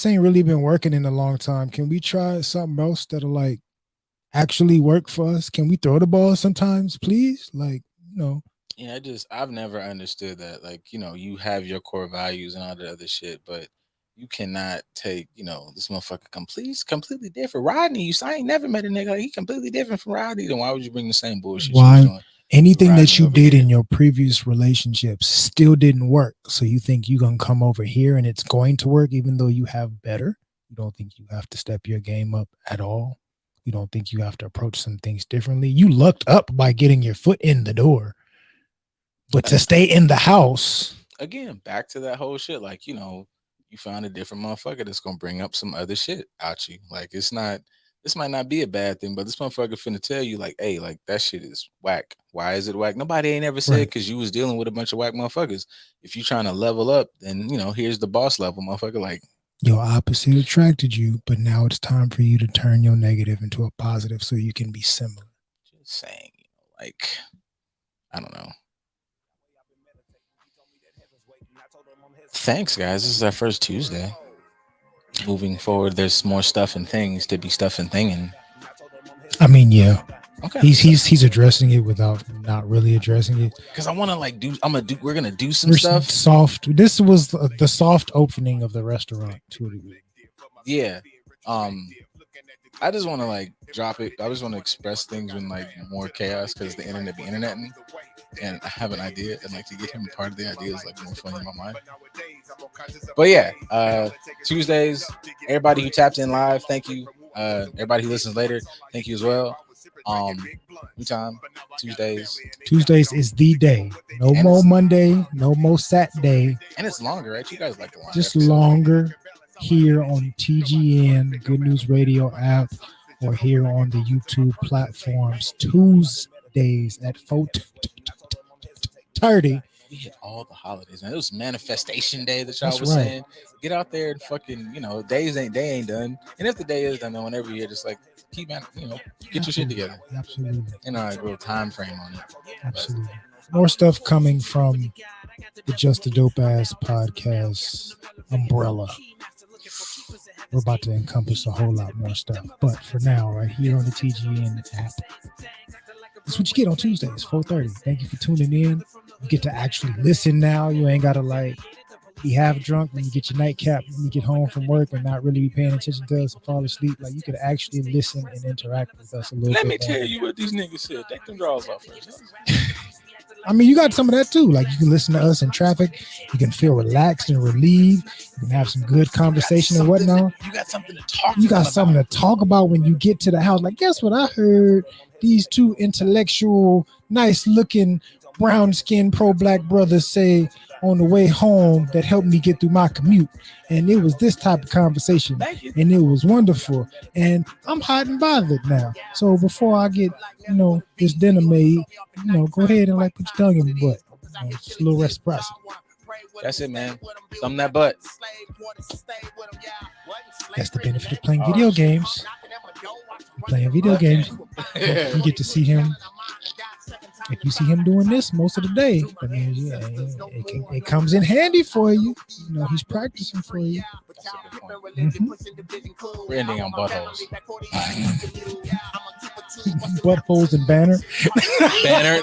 ain't really been working in a long time. Can we try something else that'll like actually work for us? Can we throw the ball sometimes, please? Like,
Yeah, I've never understood that. Like, you have your core values and all the other shit, but you cannot take, this motherfucker completely different. Rodney, I ain't never met a nigga. He completely different from Rodney. Then why would you bring the same bullshit?
Why? Anything that you did in your previous relationships still didn't work. So you think you're going to come over here and it's going to work even though you have better? You don't think you have to step your game up at all? You don't think you have to approach some things differently? You lucked up by getting your foot in the door. But to stay in the house.
Again, back to that whole shit. Like, you found a different motherfucker that's going to bring up some other shit out you. Like, this might not be a bad thing, but this motherfucker finna tell you, like, hey, like, that shit is whack. Why is it whack? Nobody ain't ever said because you was dealing with a bunch of whack motherfuckers. If you trying to level up, then, here's the boss level motherfucker. Like,
your opposite attracted you, but now it's time for you to turn your negative into a positive so you can be similar.
Just saying, like, I don't know. Thanks, guys. This is our first Tuesday. Moving forward, there's more stuff and things to be stuff and thinging.
I mean, yeah.
Okay.
He's addressing it without not really addressing it.
Because I want to we're gonna do some stuff
soft. This was the soft opening of the restaurant to a degree.
Yeah. I just want to drop it. I just want to express things in more chaos because the internet be interneting. And I have an idea, and to get him a part of the idea is more funny in my mind. But yeah, Tuesdays, everybody who tapped in live, thank you. Everybody who listens later, thank you as well. New time, Tuesdays.
Tuesdays is the day. No more Monday, no more Saturday.
And it's longer, right? You guys like the longer.
Just longer here on TGN, Good News Radio app, or here on the YouTube platforms. Tuesdays at 4:30.
We hit all the holidays, man. It was Manifestation Day that y'all was saying. Get out there and fucking, they ain't done. And if the day is done, then whenever you're just keep, get your shit together.
Absolutely.
And a real time frame on it.
Absolutely. More stuff coming from the Just a Dope Ass podcast umbrella. We're about to encompass a whole lot more stuff. But for now, right here on the TGN app, that's what you get on Tuesdays, 4:30. Thank you for tuning in. You get to actually listen now. You ain't got to be half drunk when you get your nightcap, when you get home from work and not really be paying attention to us and fall asleep. You could actually listen and interact with us a little bit.
Let me tell you what these niggas said. Take them draws off first.
I mean, you got some of that too. You can listen to us in traffic. You can feel relaxed and relieved. You can have some good conversation and whatnot.
You got something to talk.
You got something to talk about when you get to the house. Guess what I heard? These two intellectual, nice-looking, brown-skinned, pro-black brothers say on the way home that helped me get through my commute. And it was this type of conversation. And it was wonderful. And I'm hot and bothered now. So before I get, this dinner made, go ahead and put your tongue in my butt. It's a little reciprocity.
That's it, man. Thumb that butt.
That's the benefit of playing video games. Playing video games, you get to see him. If you see him doing this most of the day, that means it comes in handy for you. He's practicing for you.
Mm-hmm. We're ending on buttholes.
Buttholes and banner.
Banner.